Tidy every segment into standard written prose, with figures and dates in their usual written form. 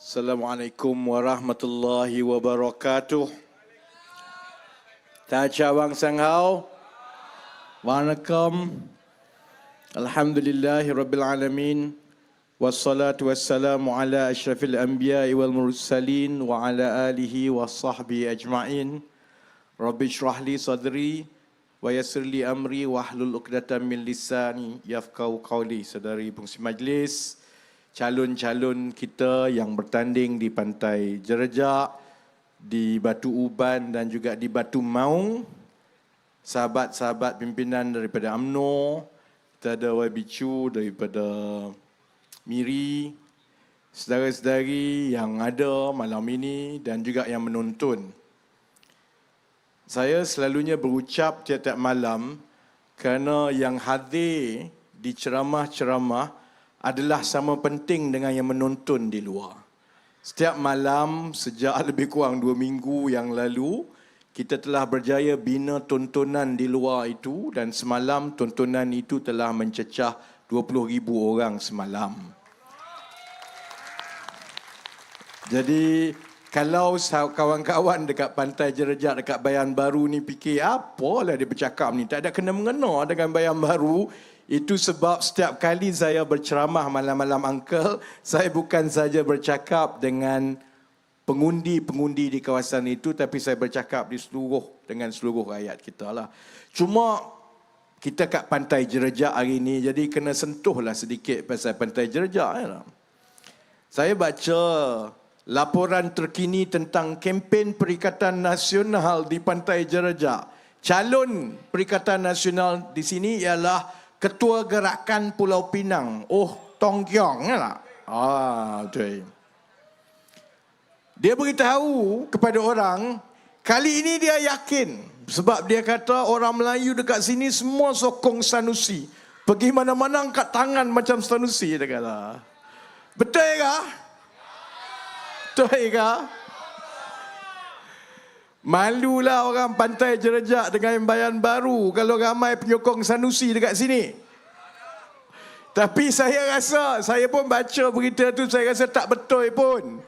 Assalamualaikum warahmatullahi wabarakatuh. Tachawang Sanghao. Wanakkam. Alhamdulillahi rabbil alamin. Wassalatu wassalamu ala asyrafil anbiya'i wal mursalin wa ala alihi wa sahbihi ajma'in. Rabbi shrah li sadri wa yassir li amri wa hlul 'uqdatam min lisani yafqahu qawli. Saudari pengisi majlis, calon-calon kita yang bertanding di Pantai Jerejak, di Batu Uban dan juga di Batu Maung, sahabat-sahabat pimpinan daripada UMNO, kita ada YB Chu daripada Miri, saudara-saudari yang ada malam ini dan juga yang menonton. Saya selalunya berucap tiap-tiap malam kerana yang hadir di ceramah-ceramah adalah sama penting dengan yang menonton di luar. Setiap malam sejak lebih kurang 2 minggu yang lalu, kita telah berjaya bina tontonan di luar itu dan semalam tontonan itu telah mencecah 20,000 orang semalam. Jadi kalau kawan-kawan dekat Pantai Jerejak, dekat Bayan Baru ni fikir, apalah dia bercakap ni, tak ada kena-mengena dengan Bayan Baru. Itu sebab setiap kali saya berceramah malam-malam Uncle, saya bukan saja bercakap dengan pengundi-pengundi di kawasan itu, tapi saya bercakap dengan seluruh rakyat kita lah. Cuma kita kat Pantai Jerejak hari ini, jadi kena sentuhlah sedikit pasal Pantai Jerejak. Ya. Saya baca laporan terkini tentang kempen Perikatan Nasional di Pantai Jerejak. Calon Perikatan Nasional di sini ialah Ketua Gerakan Pulau Pinang, Tong Kiong, lah. Betul. Dia beritahu kepada orang, kali ini dia yakin. Sebab dia kata orang Melayu dekat sini semua sokong Sanusi. Pergi mana-mana angkat tangan macam Sanusi, dia kata. Betul ke? Betul ke? Malulah orang Pantai Jerejak dengan Bayan Baru kalau ramai penyokong Sanusi dekat sini. Tapi saya rasa, saya pun baca berita tu, saya rasa tak betul pun.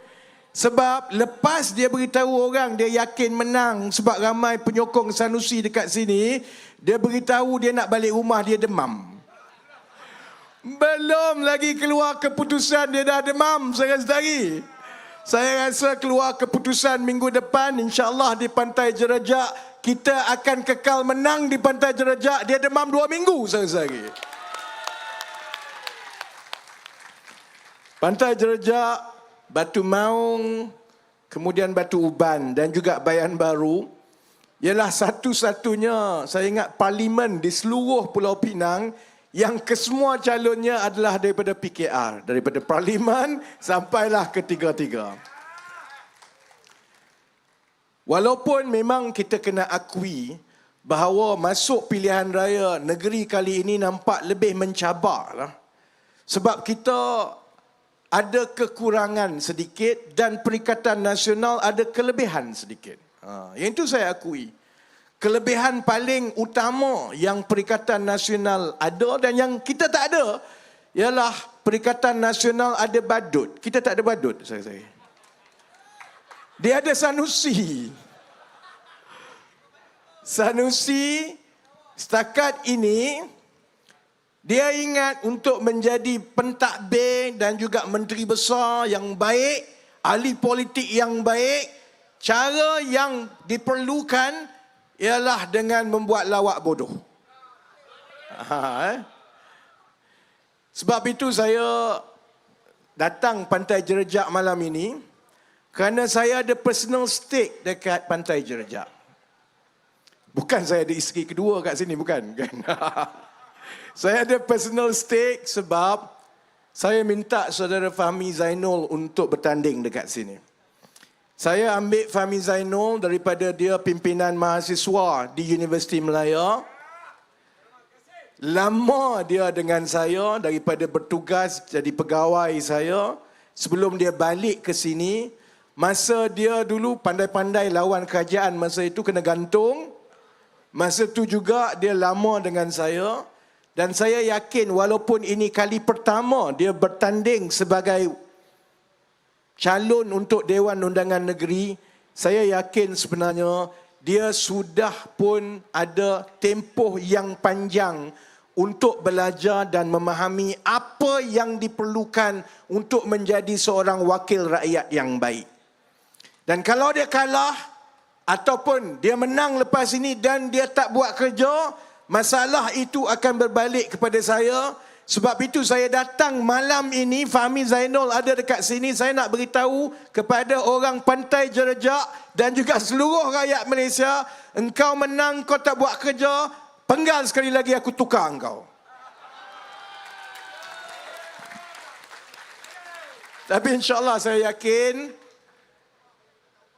Sebab lepas dia beritahu orang dia yakin menang sebab ramai penyokong Sanusi dekat sini, dia beritahu dia nak balik rumah, dia demam. Belum lagi keluar keputusan dia dah demam, saudara-saudari. Saya rasa keluar keputusan minggu depan, insya-Allah di Pantai Jerejak, kita akan kekal menang di Pantai Jerejak. Dia demam 2 minggu, saudara-saudari. Pantai Jerejak, Batu Maung, kemudian Batu Uban dan juga Bayan Baru ialah satu-satunya, saya ingat, parlimen di seluruh Pulau Pinang yang kesemua calonnya adalah daripada PKR, daripada parlimen sampailah ketiga-tiga. Walaupun memang kita kena akui bahawa masuk pilihan raya negeri kali ini nampak lebih mencabar lah. Sebab kita ada kekurangan sedikit dan Perikatan Nasional ada kelebihan sedikit. Yang itu saya akui. Kelebihan paling utama yang Perikatan Nasional ada dan yang kita tak ada ialah Perikatan Nasional ada badut. Kita tak ada badut, saya. Dia ada Sanusi. Sanusi setakat ini dia ingat untuk menjadi pentadbir dan juga menteri besar yang baik, ahli politik yang baik, cara yang diperlukan ialah dengan membuat lawak bodoh. Sebab itu saya datang Pantai Jerejak malam ini kerana saya ada personal stake dekat Pantai Jerejak. Bukan saya ada isteri kedua kat sini, bukan. Saya ada personal stake sebab saya minta saudara Fahmi Zainul untuk bertanding dekat sini. Saya ambil Fahmi Zainul daripada dia pimpinan mahasiswa di Universiti Melaya. Lama dia dengan saya daripada bertugas jadi pegawai saya. Sebelum dia balik ke sini, masa dia dulu pandai-pandai lawan kerajaan, masa itu kena gantung. Masa tu juga dia lama dengan saya. Dan saya yakin walaupun ini kali pertama dia bertanding sebagai calon untuk Dewan Undangan Negeri, saya yakin sebenarnya dia sudah pun ada tempoh yang panjang untuk belajar dan memahami apa yang diperlukan untuk menjadi seorang wakil rakyat yang baik. Dan kalau dia kalah ataupun dia menang lepas ini dan dia tak buat kerja, masalah itu akan berbalik kepada saya. Sebab itu saya datang malam ini, Fahmi Zainul ada dekat sini, saya nak beritahu kepada orang Pantai Jerejak dan juga seluruh rakyat Malaysia, engkau menang, kau tak buat kerja, penggal sekali lagi aku tukar engkau. Tapi insyaAllah saya yakin,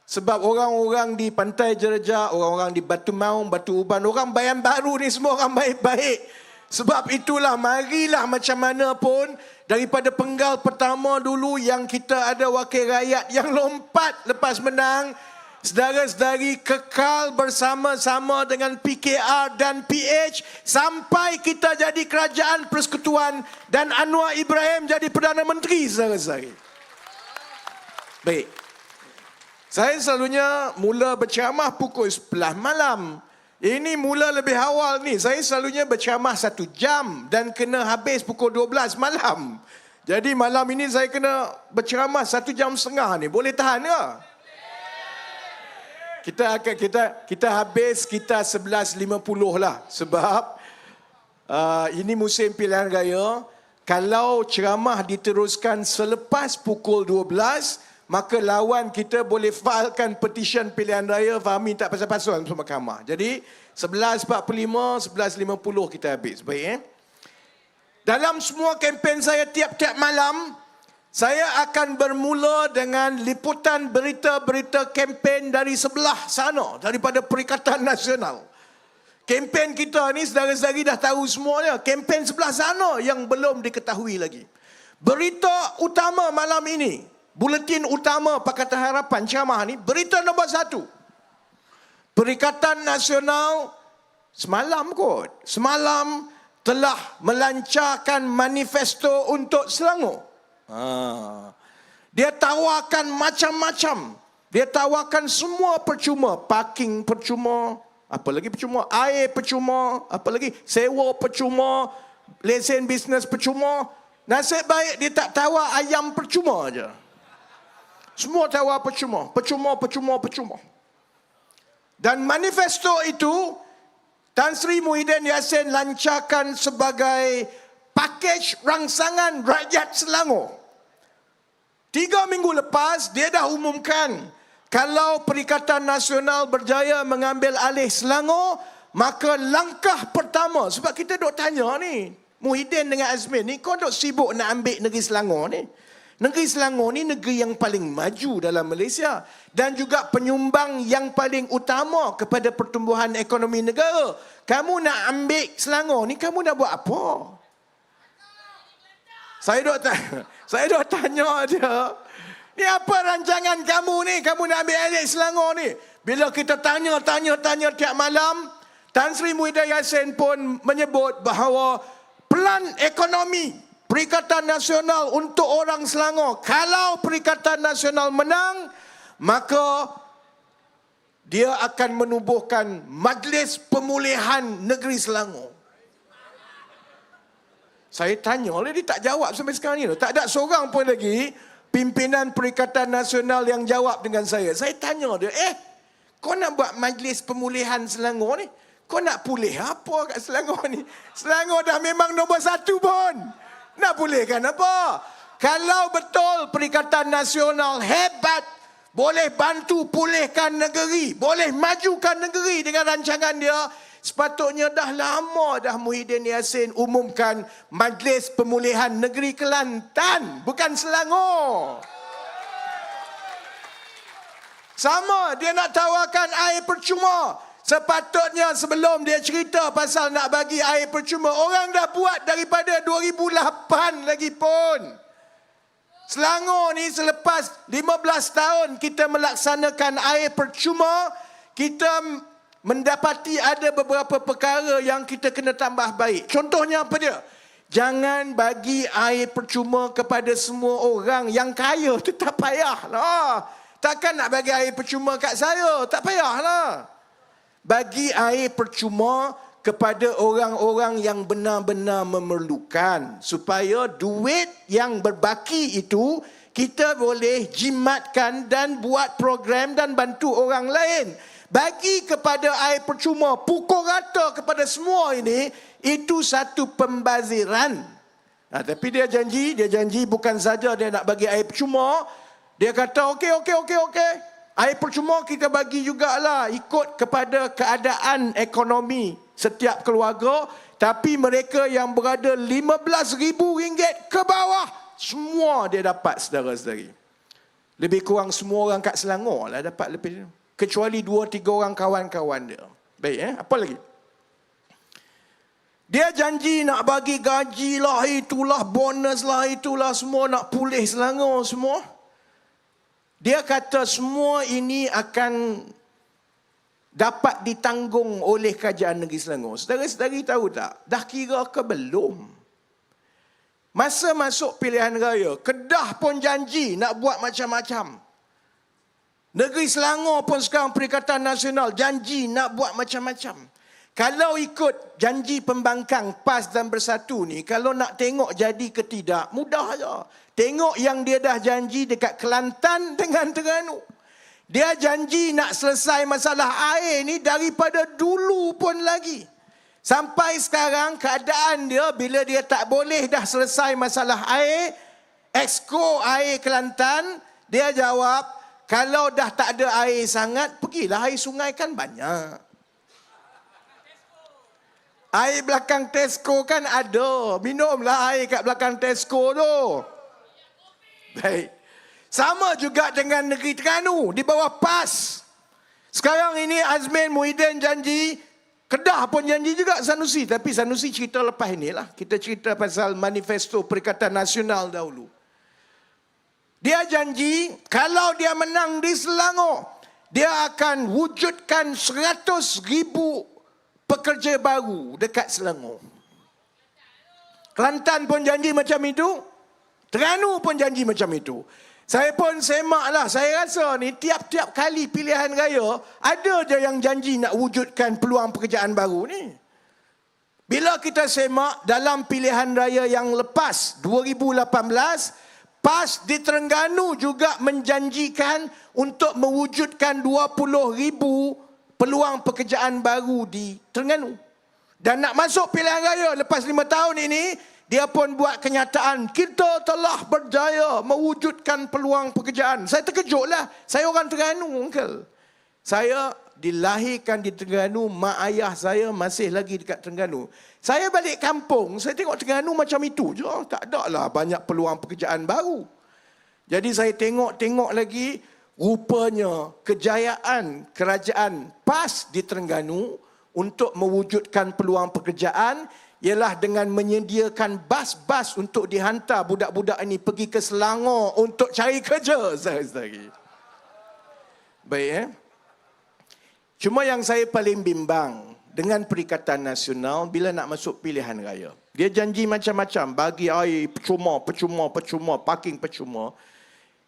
sebab orang-orang di Pantai Jerejak, orang-orang di Batu Maung, Batu Uban, orang Bayan Baru ni semua orang baik-baik. Sebab itulah marilah macam mana pun daripada penggal pertama dulu yang kita ada wakil rakyat yang lompat lepas menang, saudara-saudari kekal bersama-sama dengan PKR dan PH sampai kita jadi kerajaan persekutuan dan Anwar Ibrahim jadi Perdana Menteri, saudara-saudari. Baik. Saya selalunya mula berceramah pukul 11 malam. Ini mula lebih awal ni. Saya selalunya berceramah 1 jam dan kena habis pukul 12 malam. Jadi malam ini saya kena berceramah 1 jam setengah ni. Boleh tahan ke? Kita habis kita 11.50 lah. Sebab ini musim pilihan raya. Kalau ceramah diteruskan selepas pukul 12, maka lawan kita boleh filekan petition pilihan raya, Fahmi tak pasal-pasal untuk mahkamah. Jadi 11.45, 11.50 kita habis. Baik Dalam semua kempen saya tiap-tiap malam, saya akan bermula dengan liputan berita-berita kempen dari sebelah sana, daripada Perikatan Nasional. Kempen kita ni saudara-saudari dah tahu semuanya. Kempen sebelah sana yang belum diketahui lagi. Berita utama malam ini, buletin utama Pakatan Harapan ceramah ni, berita nombor 1. Perikatan Nasional semalam telah melancarkan manifesto untuk Selangor. Dia tawarkan macam-macam. Dia tawarkan semua percuma. Parking percuma, apa lagi percuma? Air percuma, apa lagi? Sewa percuma, lesen bisnes percuma. Nasib baik dia tak tawar ayam percuma aja. Semua tawar percuma. Dan manifesto itu Tan Sri Muhyiddin Yassin lancarkan sebagai pakej rangsangan rakyat Selangor. 3 minggu lepas dia dah umumkan kalau Perikatan Nasional berjaya mengambil alih Selangor, maka langkah pertama, sebab kita duk tanya ni, Muhyiddin dengan Azmin ni, kau duk sibuk nak ambil negeri Selangor ni. Negeri Selangor ni negeri yang paling maju dalam Malaysia dan juga penyumbang yang paling utama kepada pertumbuhan ekonomi negara. Kamu nak ambil Selangor ni, kamu nak buat apa? Saya duk tanya dia, ni apa rancangan kamu ni? Kamu nak ambil alih Selangor ni? Bila kita tanya tiap malam, Tan Sri Muhyiddin Yassin pun menyebut bahawa pelan ekonomi Perikatan Nasional untuk orang Selangor, kalau Perikatan Nasional menang, maka dia akan menubuhkan Majlis Pemulihan Negeri Selangor. Saya tanya, dia tak jawab sampai sekarang ni. Tak ada seorang pun lagi pimpinan Perikatan Nasional yang jawab dengan saya. Saya tanya dia, kau nak buat Majlis Pemulihan Selangor ni? Kau nak pulih apa kat Selangor ni? Selangor dah memang nombor 1 pun. Nak pulihkan apa? Kalau betul Perikatan Nasional hebat, boleh bantu pulihkan negeri, boleh majukan negeri dengan rancangan dia, sepatutnya dah lama dah Muhyiddin Yassin umumkan Majlis Pemulihan Negeri Kelantan, bukan Selangor. Sama, dia nak tawarkan air percuma. Sepatutnya sebelum dia cerita pasal nak bagi air percuma, orang dah buat daripada 2008 lagi pun. Selangor ni selepas 15 tahun kita melaksanakan air percuma, kita mendapati ada beberapa perkara yang kita kena tambah baik. Contohnya apa dia? Jangan bagi air percuma kepada semua orang. Yang kaya tu tak payahlah. Takkan nak bagi air percuma kat saya? Tak payahlah. Bagi air percuma kepada orang-orang yang benar-benar memerlukan. Supaya duit yang berbaki itu kita boleh jimatkan dan buat program dan bantu orang lain. Bagi kepada air percuma, pukul rata kepada semua ini, itu satu pembaziran. Tapi dia janji bukan saja dia nak bagi air percuma. Dia kata okey. Air percuma kita bagi jugalah ikut kepada keadaan ekonomi setiap keluarga. Tapi mereka yang berada RM15,000 ke bawah, semua dia dapat, saudara-saudari. Lebih kurang semua orang kat Selangor lah dapat lebih. Kecuali 2-3 orang kawan-kawan dia. Baik, apa lagi? Dia janji nak bagi gaji lah, itulah, bonus lah, itulah, semua nak pulih Selangor semua. Dia kata semua ini akan dapat ditanggung oleh Kerajaan Negeri Selangor. Saudara-saudari tahu tak? Dah kira ke belum? Masa masuk pilihan raya, Kedah pun janji nak buat macam-macam. Negeri Selangor pun sekarang Perikatan Nasional janji nak buat macam-macam. Kalau ikut janji pembangkang PAS dan Bersatu ni, kalau nak tengok jadi ke tidak, mudah saja. Tengok yang dia dah janji dekat Kelantan dengan Terengganu. Dia janji nak selesai masalah air ni daripada dulu pun lagi. Sampai sekarang keadaan dia bila dia tak boleh dah selesai masalah air, Exco Air Kelantan, dia jawab, kalau dah tak ada air sangat, pergilah air sungai kan banyak. Air belakang Tesco kan ada. Minumlah air kat belakang Tesco tu. Baik. Sama juga dengan negeri Terengganu di bawah PAS. Sekarang ini Azmin Muhyiddin janji, Kedah pun janji juga Sanusi. Tapi Sanusi cerita lepas inilah. Kita cerita pasal manifesto Perikatan Nasional dahulu. Dia janji kalau dia menang di Selangor, dia akan wujudkan 100,000 pekerja baru dekat Selangor. Kelantan pun janji macam itu. Terengganu pun janji macam itu. Saya pun semaklah. Saya rasa ni tiap-tiap kali pilihan raya, ada je yang janji nak wujudkan peluang pekerjaan baru ni. Bila kita semak dalam pilihan raya yang lepas, 2018, PAS di Terengganu juga menjanjikan untuk mewujudkan 20,000 peluang pekerjaan baru di Terengganu. Dan nak masuk pilihan raya lepas 5 tahun ini, dia pun buat kenyataan, kita telah berjaya mewujudkan peluang pekerjaan. Saya terkejutlah. Saya orang Terengganu, Uncle. Saya dilahirkan di Terengganu, mak ayah saya masih lagi dekat Terengganu. Saya balik kampung, saya tengok Terengganu macam itu je. Tak ada lah banyak peluang pekerjaan baru. Jadi saya tengok lagi, rupanya kejayaan kerajaan PAS di Terengganu untuk mewujudkan peluang pekerjaan ialah dengan menyediakan bas-bas untuk dihantar budak-budak ini pergi ke Selangor untuk cari kerja. Baik, Cuma yang saya paling bimbang dengan Perikatan Nasional bila nak masuk pilihan raya. Dia janji macam-macam, bagi air percuma, parking percuma.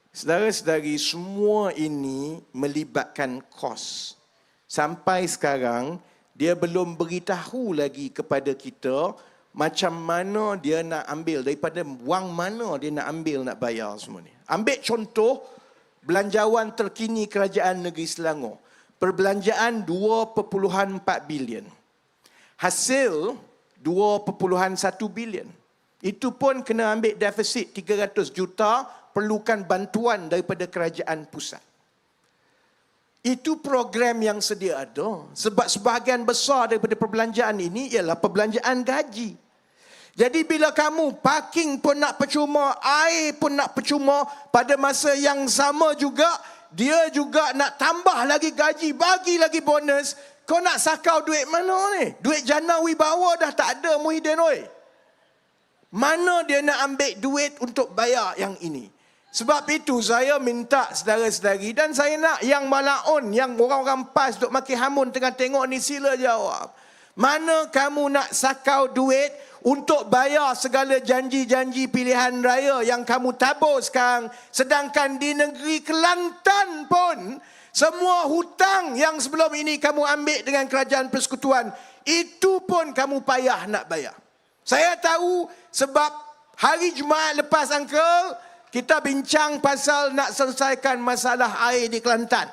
Saudara-saudari, semua ini melibatkan kos. Sampai sekarang, dia belum beritahu lagi kepada kita macam mana dia nak ambil, daripada wang mana dia nak ambil, nak bayar semua ni. Ambil contoh, belanjawan terkini Kerajaan Negeri Selangor. Perbelanjaan 2.4 bilion. Hasil 2.1 bilion. Itu pun kena ambil defisit 300 juta, perlukan bantuan daripada kerajaan pusat. Itu program yang sedia ada. Sebab sebahagian besar daripada perbelanjaan ini ialah perbelanjaan gaji. Jadi bila kamu parking pun nak percuma, air pun nak percuma, pada masa yang sama juga, dia juga nak tambah lagi gaji, bagi lagi bonus. Kau nak sakau duit mana ni? Duit jana wibawa dah tak ada, Muhyiddin oi. Mana dia nak ambil duit untuk bayar yang ini? Sebab itu saya minta saudara-saudari, dan saya nak yang Malaun, yang orang-orang PAS duk maki hamun tengah tengok ni, sila jawab. Mana kamu nak sakau duit untuk bayar segala janji-janji pilihan raya yang kamu tabur sekarang. Sedangkan di negeri Kelantan pun, semua hutang yang sebelum ini kamu ambil dengan kerajaan persekutuan, itu pun kamu payah nak bayar. Saya tahu sebab hari Jumaat lepas Uncle, kita bincang pasal nak selesaikan masalah air di Kelantan.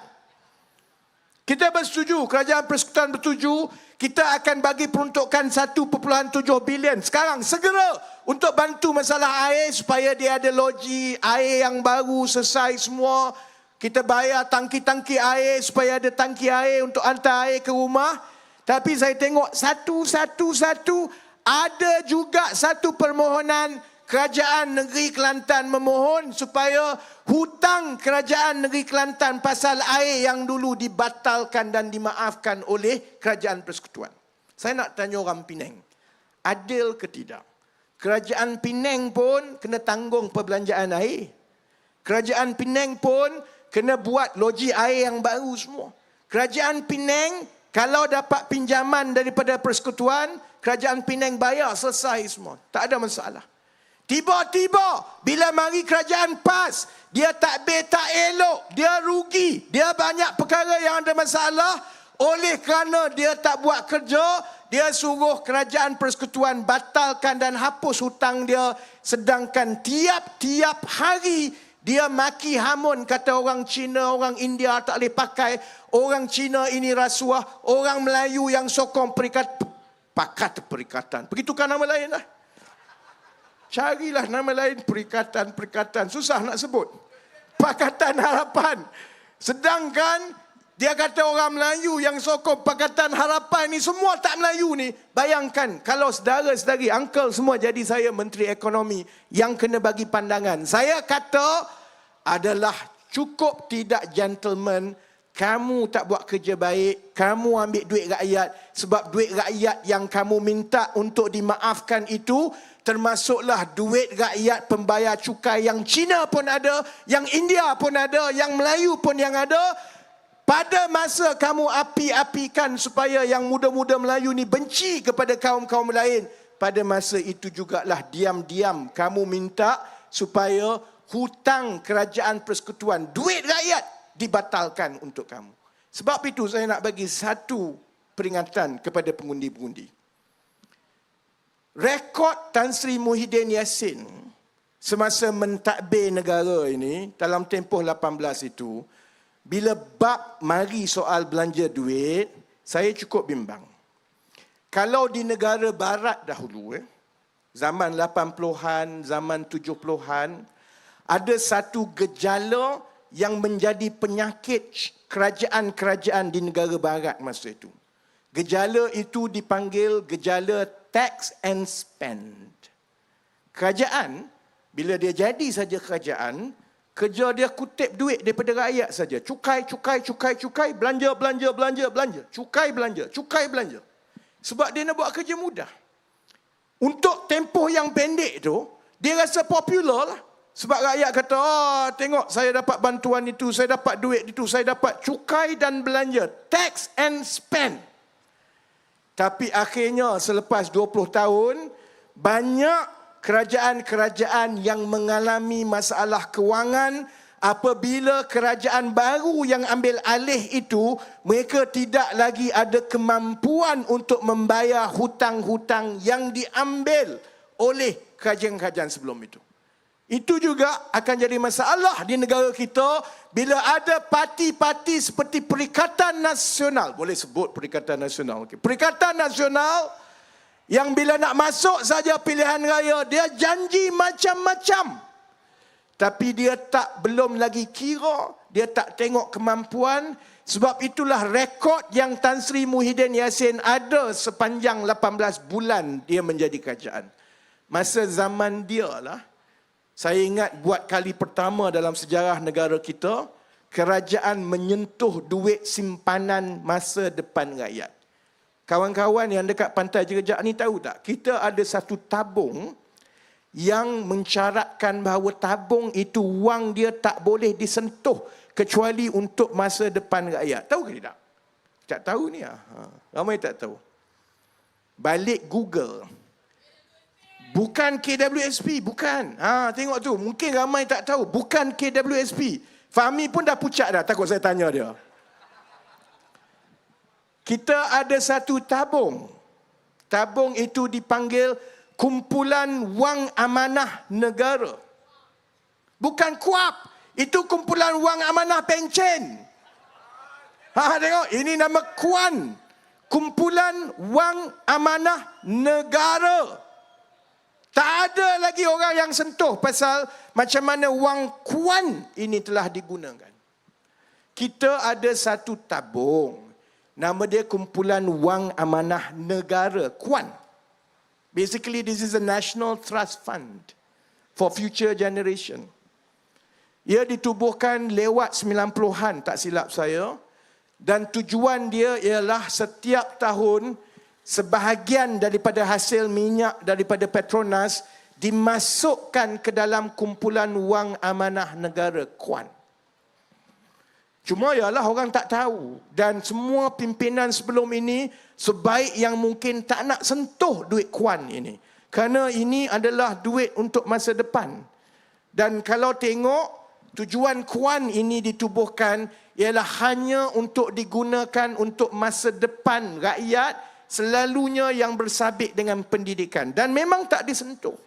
Kita bersetuju, kerajaan persekutuan bersetuju, kita akan bagi peruntukan 1.7 bilion sekarang segera untuk bantu masalah air supaya dia ada loji air yang baru selesai semua. Kita bayar tangki-tangki air supaya ada tangki air untuk hantar air ke rumah. Tapi saya tengok satu-satu ada juga satu permohonan kerajaan negeri Kelantan memohon supaya hutang kerajaan negeri Kelantan pasal air yang dulu dibatalkan dan dimaafkan oleh kerajaan persekutuan. Saya nak tanya orang Penang, adil ke tidak? Kerajaan Penang pun kena tanggung perbelanjaan air. Kerajaan Penang pun kena buat loji air yang baru semua. Kerajaan Penang kalau dapat pinjaman daripada persekutuan, kerajaan Penang bayar selesai semua. Tak ada masalah. Tiba-tiba bila mari kerajaan PAS, dia takbir tak elok, dia rugi, dia banyak perkara yang ada masalah. Oleh kerana dia tak buat kerja, dia suruh kerajaan persekutuan batalkan dan hapus hutang dia. Sedangkan tiap-tiap hari dia maki hamun, kata orang Cina, orang India tak boleh pakai, orang Cina ini rasuah, orang Melayu yang sokong pakat perikatan. Begitukah nama lain lah. Carilah nama lain, perikatan. Susah nak sebut. Pakatan Harapan. Sedangkan dia kata orang Melayu yang sokong Pakatan Harapan ni semua tak Melayu ni. Bayangkan kalau saudara-saudari, uncle semua jadi saya Menteri Ekonomi yang kena bagi pandangan. Saya kata adalah cukup tidak gentleman. Kamu tak buat kerja baik, kamu ambil duit rakyat. Sebab duit rakyat yang kamu minta untuk dimaafkan itu termasuklah duit rakyat pembayar cukai yang Cina pun ada, yang India pun ada, yang Melayu pun yang ada. Pada masa kamu api-apikan supaya yang muda-muda Melayu ni benci kepada kaum-kaum lain, pada masa itu jugalah diam-diam kamu minta supaya hutang kerajaan persekutuan, duit rakyat dibatalkan untuk kamu. Sebab itu saya nak bagi satu peringatan kepada pengundi-pengundi. Rekod Tan Sri Muhyiddin Yassin semasa mentadbir negara ini dalam tempoh 18 itu, bila bab mari soal belanja duit, saya cukup bimbang. Kalau di negara barat dahulu, zaman 80-an, zaman 70-an, ada satu gejala yang menjadi penyakit kerajaan-kerajaan di negara barat masa itu. Gejala itu dipanggil gejala tax and spend. Kerajaan, bila dia jadi saja kerajaan, kerja dia kutip duit daripada rakyat saja. Cukai, belanja. Cukai, belanja. Sebab dia nak buat kerja mudah. Untuk tempoh yang pendek tu, dia rasa popular lah. Sebab rakyat kata, tengok saya dapat bantuan itu, saya dapat duit itu, saya dapat cukai dan belanja. Tax and spend. Tapi akhirnya selepas 20 tahun, banyak kerajaan-kerajaan yang mengalami masalah kewangan apabila kerajaan baru yang ambil alih itu, mereka tidak lagi ada kemampuan untuk membayar hutang-hutang yang diambil oleh kerajaan-kerajaan sebelum itu. Itu juga akan jadi masalah di negara kita bila ada parti-parti seperti Perikatan Nasional. Boleh sebut Perikatan Nasional. Okay. Perikatan Nasional yang bila nak masuk saja pilihan raya, dia janji macam-macam. Tapi dia belum lagi kira, dia tak tengok kemampuan. Sebab itulah rekod yang Tan Sri Muhyiddin Yassin ada sepanjang 18 bulan dia menjadi kerajaan. Masa zaman dia lah, saya ingat buat kali pertama dalam sejarah negara kita, kerajaan menyentuh duit simpanan masa depan rakyat. Kawan-kawan yang dekat Pantai Jerejak ni tahu tak? Kita ada satu tabung yang mencaratkan bahawa tabung itu wang dia tak boleh disentuh kecuali untuk masa depan rakyat. Tahu ke tidak? Tak tahu ni. Ramai tak tahu. Balik Google. Bukan KWSP, bukan. Tengok tu, mungkin ramai tak tahu. Bukan KWSP. Fahmi pun dah pucat dah, takut saya tanya dia. Kita ada satu tabung. Tabung itu dipanggil Kumpulan Wang Amanah Negara. Bukan KUAP. Itu Kumpulan Wang Amanah Pencen. Tengok, ini nama KUAN. Kumpulan Wang Amanah Negara. Tak ada lagi orang yang sentuh pasal macam mana wang KUAN ini telah digunakan. Kita ada satu tabung. Nama dia Kumpulan Wang Amanah Negara, KUAN. Basically, this is a National Trust Fund for future generation. Ia ditubuhkan lewat 90-an, tak silap saya. Dan tujuan dia ialah setiap tahun sebahagian daripada hasil minyak daripada Petronas dimasukkan ke dalam Kumpulan Wang Amanah Negara, KUAN. Cuma ialah orang tak tahu. Dan semua pimpinan sebelum ini sebaik yang mungkin tak nak sentuh duit KUAN ini. Kerana ini adalah duit untuk masa depan. Dan kalau tengok, tujuan KUAN ini ditubuhkan ialah hanya untuk digunakan untuk masa depan rakyat, selalunya yang bersabit dengan pendidikan. Dan memang tak disentuh.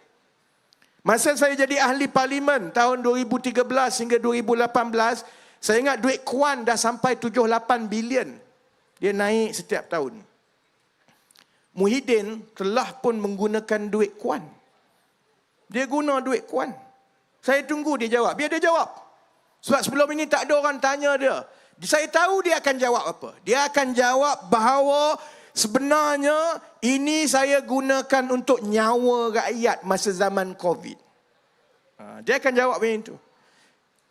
Masa saya jadi ahli parlimen tahun 2013 hingga 2018, saya ingat duit KUAN dah sampai 7-8 bilion. Dia naik setiap tahun. Muhyiddin telah pun menggunakan duit KUAN. Dia guna duit KUAN. Saya tunggu dia jawab. Biar dia jawab. Sebab sebelum ini tak ada orang tanya dia. Saya tahu dia akan jawab apa. Dia akan jawab bahawa sebenarnya ini saya gunakan untuk nyawa rakyat masa zaman COVID. Dia akan jawab macam itu.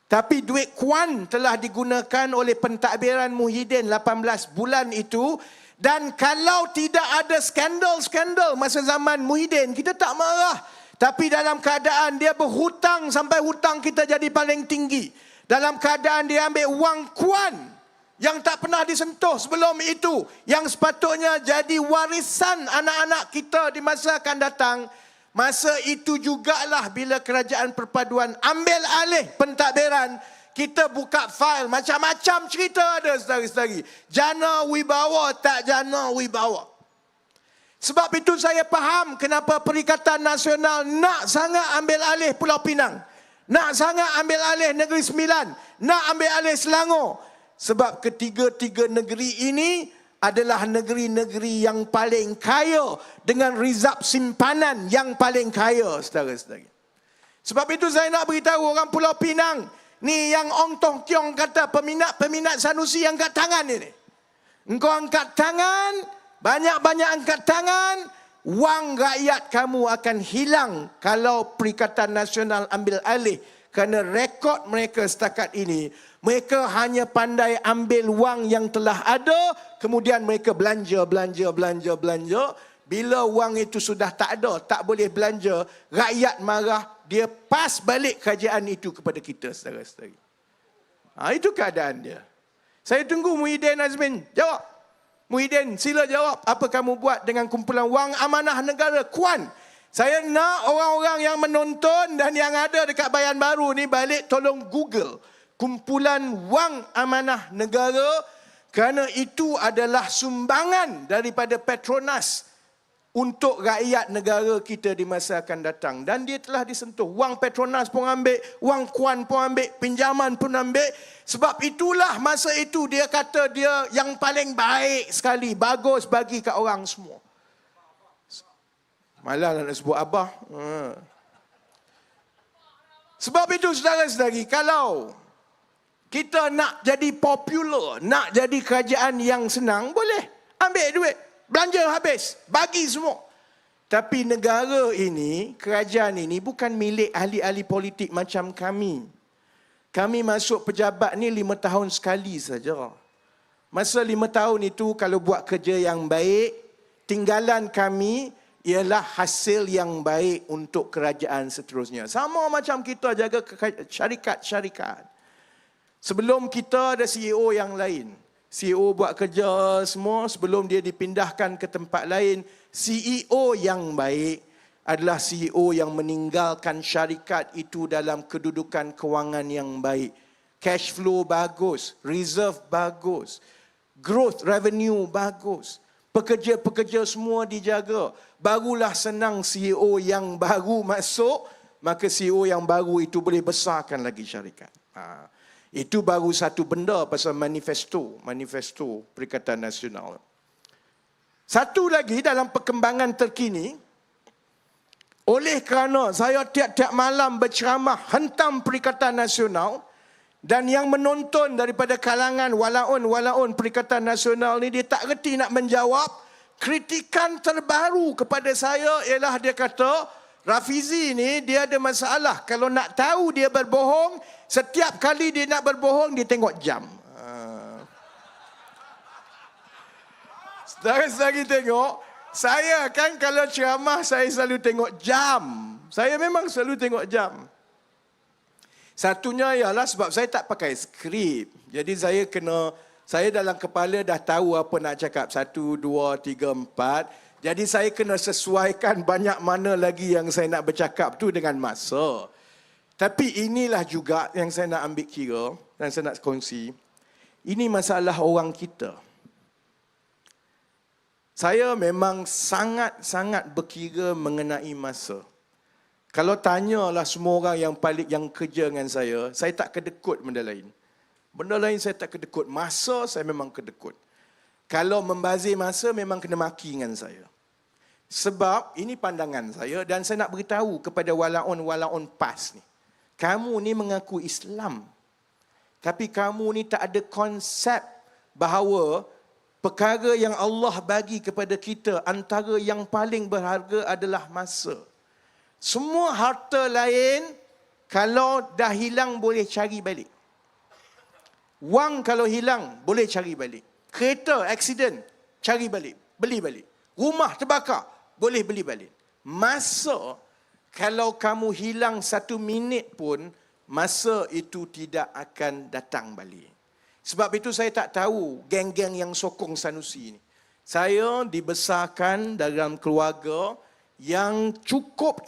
Tapi duit KUAN telah digunakan oleh pentadbiran Muhyiddin 18 bulan itu. Dan kalau tidak ada skandal-skandal masa zaman Muhyiddin, kita tak marah. Tapi dalam keadaan dia berhutang sampai hutang kita jadi paling tinggi. Dalam keadaan dia ambil wang KUAN yang tak pernah disentuh sebelum itu, yang sepatutnya jadi warisan anak-anak kita di masa akan datang. Masa itu jugalah bila kerajaan perpaduan ambil alih pentadbiran, kita buka fail, macam-macam cerita ada saudara-saudari. Jana wibawa tak jana wibawa. Sebab itu saya faham kenapa Perikatan Nasional nak sangat ambil alih Pulau Pinang, nak sangat ambil alih Negeri Sembilan, nak ambil alih Selangor. Sebab ketiga-tiga negeri ini adalah negeri-negeri yang paling kaya dengan rizab simpanan yang paling kaya, saudara-saudari. Sebab itu saya nak beritahu orang Pulau Pinang, ni yang Ong Tong Tiong kata peminat-peminat Sanusi angkat tangan ini. Engkau angkat tangan, banyak-banyak angkat tangan, wang rakyat kamu akan hilang kalau Perikatan Nasional ambil alih. Kerana rekod mereka setakat ini, mereka hanya pandai ambil wang yang telah ada, kemudian mereka belanja. Bila wang itu sudah tak ada, tak boleh belanja, rakyat marah, dia pas balik kerajaan itu kepada kita, saudara-saudari. Itu keadaan dia. Saya tunggu Muhyiddin Azmin jawab. Muhyiddin, sila jawab. Apa kamu buat dengan Kumpulan Wang Amanah Negara, KUAN? Saya nak orang-orang yang menonton dan yang ada dekat Bayan Baru ni balik tolong Google Kumpulan Wang Amanah Negara, kerana itu adalah sumbangan daripada Petronas untuk rakyat negara kita di masa akan datang. Dan dia telah disentuh. Wang Petronas pun ambil, wang KUAN pun ambil, pinjaman pun ambil. Sebab itulah masa itu dia kata dia yang paling baik sekali, bagus bagi kat orang semua. Malah nak sebut Abah. Sebab itu saudara-saudari, kalau kita nak jadi popular, nak jadi kerajaan yang senang, boleh ambil duit, belanja habis, bagi semua. Tapi negara ini, kerajaan ini bukan milik ahli-ahli politik macam kami. Kami masuk pejabat ni 5 tahun sekali saja. Masa 5 tahun itu kalau buat kerja yang baik, tinggalan kami ialah hasil yang baik untuk kerajaan seterusnya. Sama macam kita jaga syarikat-syarikat. Sebelum kita ada CEO yang lain. CEO buat kerja semua, sebelum dia dipindahkan ke tempat lain, CEO yang baik adalah CEO yang meninggalkan syarikat itu dalam kedudukan kewangan yang baik. Cash flow bagus, reserve bagus, growth revenue bagus. Pekerja-pekerja semua dijaga. Barulah senang CEO yang baru masuk, maka CEO yang baru itu boleh besarkan lagi syarikat. Itu baru satu benda pasal manifesto Perikatan Nasional. Satu lagi dalam perkembangan terkini, oleh kerana saya tiap-tiap malam berceramah hentam Perikatan Nasional, dan yang menonton daripada kalangan walaun Perikatan Nasional ni, dia tak reti nak menjawab. Kritikan terbaru kepada saya ialah dia kata, Rafizi ni dia ada masalah. Kalau nak tahu dia berbohong, setiap kali dia nak berbohong, dia tengok jam. Saudara-saudari tengok, saya kan kalau ceramah saya selalu tengok jam. Saya memang selalu tengok jam. Satunya ialah sebab saya tak pakai skrip. Jadi saya dalam kepala dah tahu apa nak cakap. 1, 2, 3, 4. Jadi saya kena sesuaikan banyak mana lagi yang saya nak bercakap tu dengan masa. Tapi inilah juga yang saya nak ambil kira dan saya nak kongsi. Ini masalah orang kita. Saya memang sangat-sangat berkira mengenai masa. Kalau tanyalah semua orang yang kerja dengan saya tak kedekut benda lain. Benda lain saya tak kedekut. Masa saya memang kedekut. Kalau membazir masa memang kena maki dengan saya. Sebab ini pandangan saya dan saya nak beritahu kepada walaun PAS ni. Kamu ni mengaku Islam. Tapi kamu ni tak ada konsep bahawa perkara yang Allah bagi kepada kita, antara yang paling berharga adalah masa. Semua harta lain, kalau dah hilang boleh cari balik. Wang kalau hilang, boleh cari balik. Kereta, aksiden, cari balik, beli balik. Rumah terbakar, boleh beli balik. Masa, kalau kamu hilang 1 minit pun, masa itu tidak akan datang balik. Sebab itu saya tak tahu geng-geng yang sokong Sanusi ini. Saya dibesarkan dalam keluarga yang cukup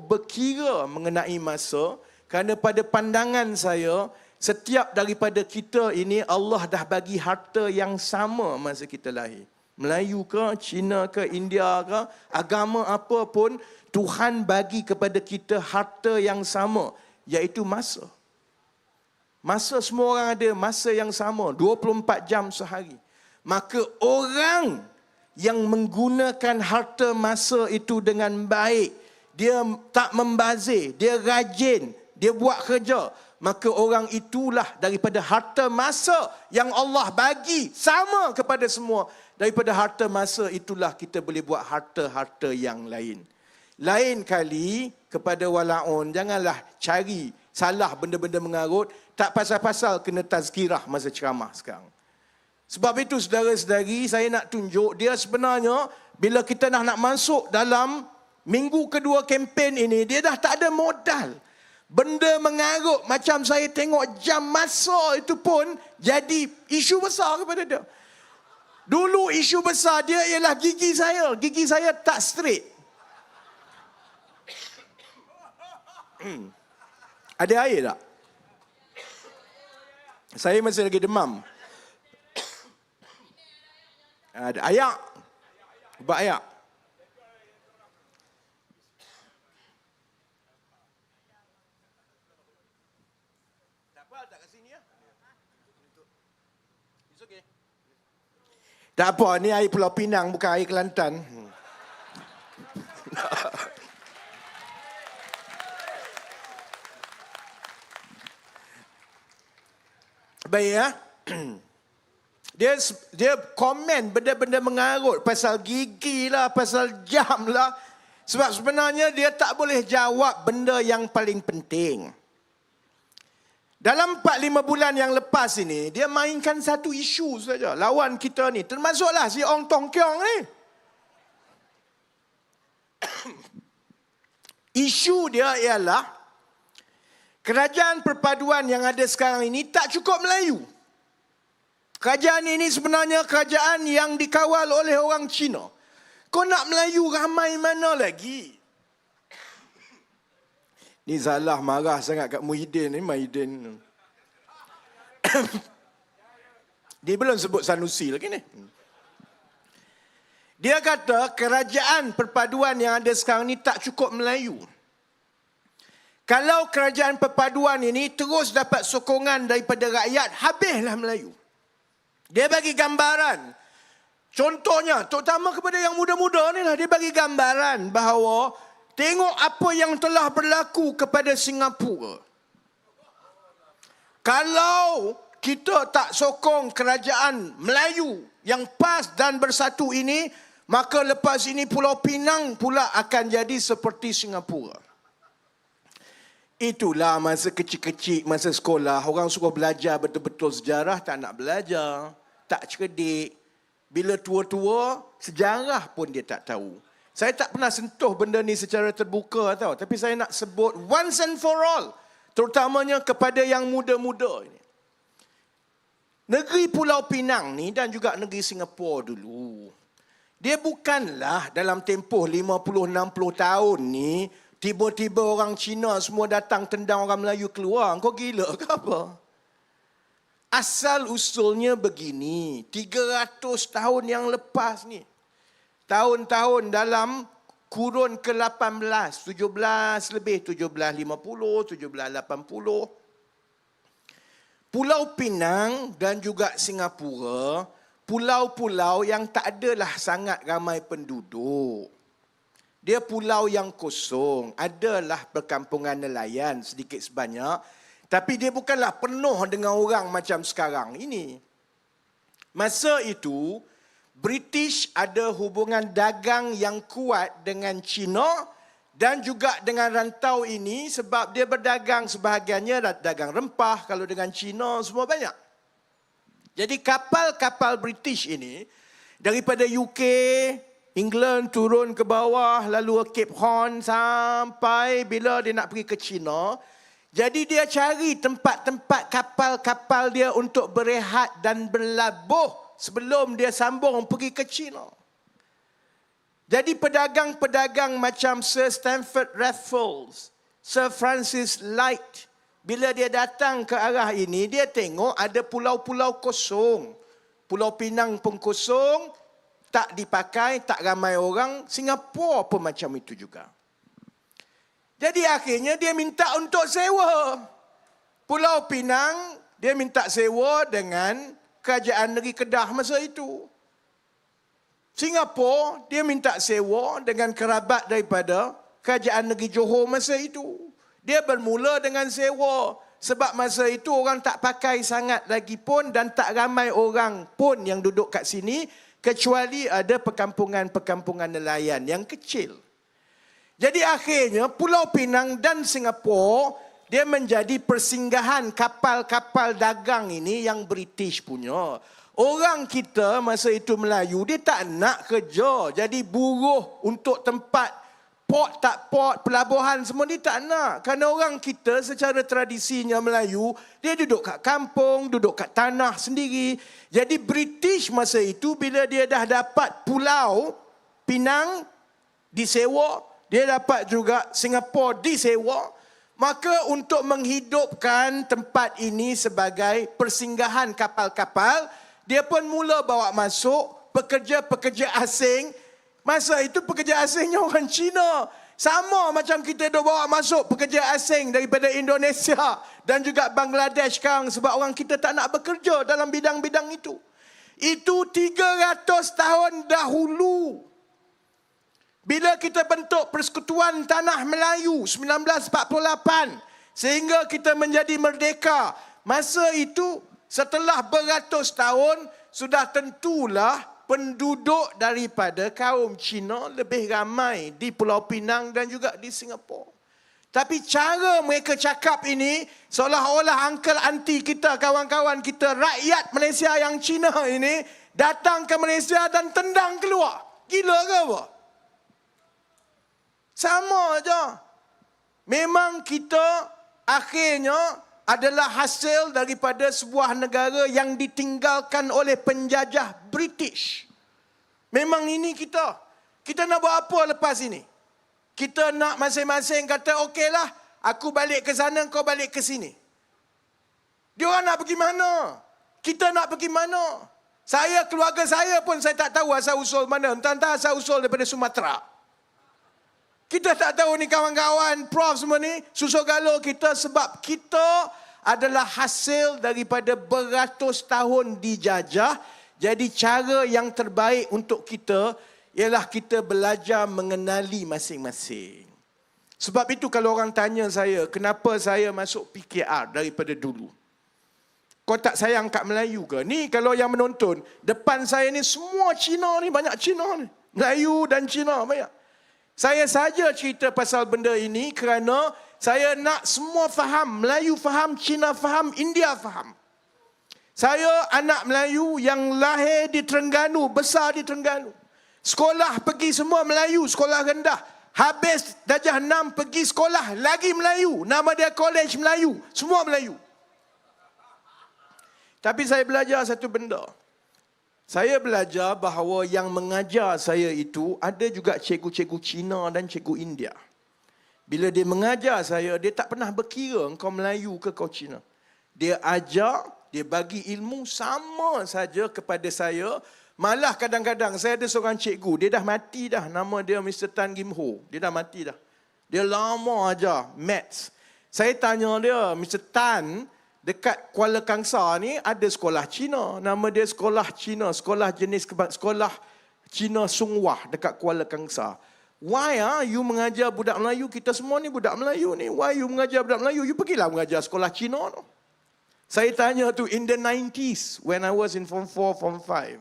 berkira mengenai masa, kerana pada pandangan saya, setiap daripada kita ini Allah dah bagi harta yang sama masa kita lahir. Melayu ke, Cina ke, India ke, agama apa pun, Tuhan bagi kepada kita harta yang sama, iaitu masa. Masa semua orang ada masa yang sama, 24 jam sehari. Maka orang yang menggunakan harta masa itu dengan baik, dia tak membazir, dia rajin, dia buat kerja, maka orang itulah daripada harta masa yang Allah bagi sama kepada semua. Daripada harta masa itulah kita boleh buat harta-harta yang lain. Lain kali kepada walaun, janganlah cari salah benda-benda mengarut, tak pasal-pasal kena tazkirah masa ceramah sekarang. Sebab itu saudara-saudari, saya nak tunjuk dia sebenarnya bila kita nak masuk dalam minggu kedua kempen ini, dia dah tak ada modal. Benda mengarut macam saya tengok jam masa itu pun jadi isu besar kepada dia. Dulu isu besar dia ialah gigi saya. Gigi saya tak straight. Ada air tak? Saya masih lagi demam. Ada ayak. Buat ayak. Tak apa, tak kat sini ya. It's okay. Tak apa, ni air Pulau Pinang bukan air Kelantan. Baik ya. Dia komen benda-benda mengarut pasal gigi lah, pasal jam lah. Sebab sebenarnya dia tak boleh jawab benda yang paling penting. Dalam 4-5 bulan yang lepas ini, dia mainkan satu isu saja. Lawan kita ni, termasuklah si Ong Tong Keong ni. Isu dia ialah kerajaan perpaduan yang ada sekarang ini tak cukup Melayu. Kerajaan ini sebenarnya kerajaan yang dikawal oleh orang Cina. Kau nak Melayu ramai mana lagi? Ni Zalah marah sangat kat Muhyiddin ni. Muhyiddin. Dia belum sebut Sanusi lagi ni. Dia kata kerajaan perpaduan yang ada sekarang ni tak cukup Melayu. Kalau kerajaan perpaduan ini terus dapat sokongan daripada rakyat, habislah Melayu. Dia bagi gambaran. Contohnya, terutama kepada yang muda-muda ni lah, dia bagi gambaran bahawa tengok apa yang telah berlaku kepada Singapura. Kalau kita tak sokong kerajaan Melayu yang PAS dan bersatu ini, maka lepas ini Pulau Pinang pula akan jadi seperti Singapura. Itulah masa kecil-kecil, masa sekolah, orang suruh belajar betul-betul sejarah, tak nak belajar, tak cerdik. Bila tua-tua, sejarah pun dia tak tahu. Saya tak pernah sentuh benda ni secara terbuka tau, tapi saya nak sebut once and for all, terutamanya kepada yang muda-muda ini. Negeri Pulau Pinang ni dan juga negeri Singapura dulu, dia bukanlah dalam tempoh 50-60 tahun ni, tiba-tiba orang Cina semua datang tendang orang Melayu keluar. Kau gila ke apa? Asal usulnya begini, 300 tahun yang lepas ni. Tahun-tahun dalam kurun ke-18, 17 lebih, 1750, 1780. Pulau Pinang dan juga Singapura, pulau-pulau yang tak adalah sangat ramai penduduk. Dia pulau yang kosong, adalah perkampungan nelayan sedikit sebanyak, tapi dia bukanlah penuh dengan orang macam sekarang ini. Masa itu, British ada hubungan dagang yang kuat dengan China dan juga dengan rantau ini sebab dia berdagang sebahagiannya dagang rempah, kalau dengan China semua banyak. Jadi kapal-kapal British ini daripada UK, England turun ke bawah, lalu ke Cape Horn sampai bila dia nak pergi ke China. Jadi dia cari tempat-tempat kapal-kapal dia untuk berehat dan berlabuh sebelum dia sambung pergi ke China. Jadi pedagang-pedagang macam Sir Stamford Raffles, Sir Francis Light, bila dia datang ke arah ini, dia tengok ada pulau-pulau kosong. Pulau Pinang pun kosong, tak dipakai, tak ramai orang. Singapura pun macam itu juga. Jadi akhirnya dia minta untuk sewa. Pulau Pinang, dia minta sewa dengan kerajaan negeri Kedah masa itu. Singapura, dia minta sewa dengan kerabat daripada kerajaan negeri Johor masa itu. Dia bermula dengan sewa. Sebab masa itu orang tak pakai sangat lagi pun dan tak ramai orang pun yang duduk kat sini, kecuali ada perkampungan-perkampungan nelayan yang kecil. Jadi akhirnya Pulau Pinang dan Singapura, dia menjadi persinggahan kapal-kapal dagang ini yang British punya. Orang kita masa itu Melayu, dia tak nak kerja. Jadi buruh untuk tempat port tak port, pelabuhan semua dia tak nak. Kerana orang kita secara tradisinya Melayu, dia duduk kat kampung, duduk kat tanah sendiri. Jadi British masa itu bila dia dah dapat Pulau Pinang disewa, dia dapat juga Singapura disewa, maka untuk menghidupkan tempat ini sebagai persinggahan kapal-kapal, dia pun mula bawa masuk pekerja-pekerja asing. Masa itu pekerja asingnya orang Cina. Sama macam kita dah bawa masuk pekerja asing daripada Indonesia dan juga Bangladesh sekarang sebab orang kita tak nak bekerja dalam bidang-bidang itu. Itu 300 tahun dahulu. Bila kita bentuk Persekutuan Tanah Melayu 1948 sehingga kita menjadi merdeka, masa itu setelah beratus tahun sudah tentulah penduduk daripada kaum Cina lebih ramai di Pulau Pinang dan juga di Singapura. Tapi cara mereka cakap ini seolah-olah uncle auntie kita, kawan-kawan kita, rakyat Malaysia yang Cina ini datang ke Malaysia dan tendang keluar. Gila ke apa? Sama aja. Memang kita akhirnya adalah hasil daripada sebuah negara yang ditinggalkan oleh penjajah British. Memang ini kita. Kita nak buat apa lepas ini? Kita nak masing-masing kata, okeylah, aku balik ke sana, kau balik ke sini. Diorang nak pergi mana? Kita nak pergi mana? Saya, keluarga saya pun saya tak tahu asal-usul mana. Entah-entah asal-usul daripada Sumatera. Kita tak tahu ni kawan-kawan, prof semua ni, susah galau kita sebab kita adalah hasil daripada beratus tahun dijajah. Jadi cara yang terbaik untuk kita ialah kita belajar mengenali masing-masing. Sebab itu kalau orang tanya saya, kenapa saya masuk PKR daripada dulu? Kau tak sayang kat Melayu ke? Ni kalau yang menonton, depan saya ni semua Cina ni, banyak Cina ni. Melayu dan Cina banyak. Saya saja cerita pasal benda ini kerana saya nak semua faham. Melayu faham, Cina faham, India faham. Saya anak Melayu yang lahir di Terengganu, besar di Terengganu. Sekolah pergi semua Melayu, sekolah rendah. Habis darjah 6 pergi sekolah, lagi Melayu. Nama dia College Melayu, semua Melayu. Tapi saya belajar satu benda. Saya belajar bahawa yang mengajar saya itu ada juga cikgu-cikgu Cina dan cikgu India. Bila dia mengajar saya, dia tak pernah berkira kau Melayu ke kau Cina. Dia ajar, dia bagi ilmu sama saja kepada saya. Malah kadang-kadang saya ada seorang cikgu, dia dah mati dah. Nama dia Mr. Tan Kim Ho. Dia dah mati dah. Dia lama ajar maths. Saya tanya dia, Mr. Tan, dekat Kuala Kangsar ni ada sekolah Cina. Nama dia sekolah Cina. Sekolah jenis sekolah Cina Sungwah dekat Kuala Kangsar. Why you mengajar budak Melayu? Kita semua ni budak Melayu ni. Why you mengajar budak Melayu? You pergilah mengajar sekolah Cina tu. Saya tanya tu in the 90s when I was in Form 4, Form 5.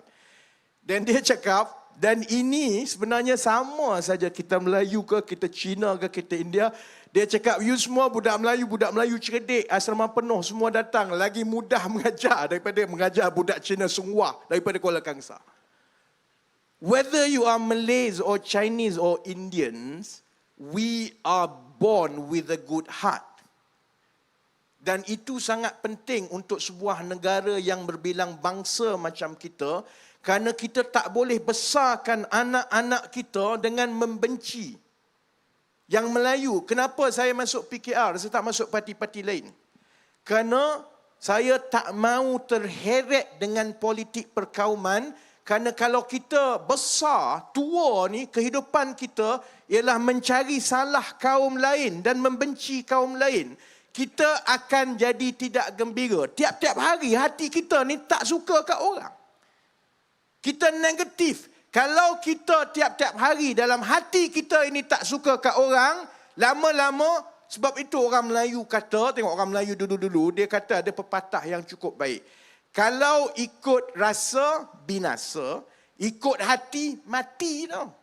Dan dia cakap, dan ini sebenarnya sama saja kita Melayu ke, kita Cina ke, kita India. Dia cakap, you semua budak Melayu cerdik, asrama penuh, semua datang. Lagi mudah mengajar daripada mengajar budak Cina Sungwah daripada Kuala Kangsar. Whether you are Malays or Chinese or Indians, we are born with a good heart. Dan itu sangat penting untuk sebuah negara yang berbilang bangsa macam kita, kerana kita tak boleh besarkan anak-anak kita dengan membenci. Yang Melayu, kenapa saya masuk PKR, saya tak masuk parti-parti lain? Kerana saya tak mahu terheret dengan politik perkauman, kerana kalau kita besar, tua ni, kehidupan kita ialah mencari salah kaum lain dan membenci kaum lain. Kita akan jadi tidak gembira. Tiap-tiap hari hati kita ni tak suka kat orang. Kita negatif. Kalau kita tiap-tiap hari dalam hati kita ini tak suka kat orang, lama-lama, sebab itu orang Melayu kata, tengok orang Melayu dulu-dulu, dia kata ada pepatah yang cukup baik. Kalau ikut rasa, binasa. Ikut hati, mati tau.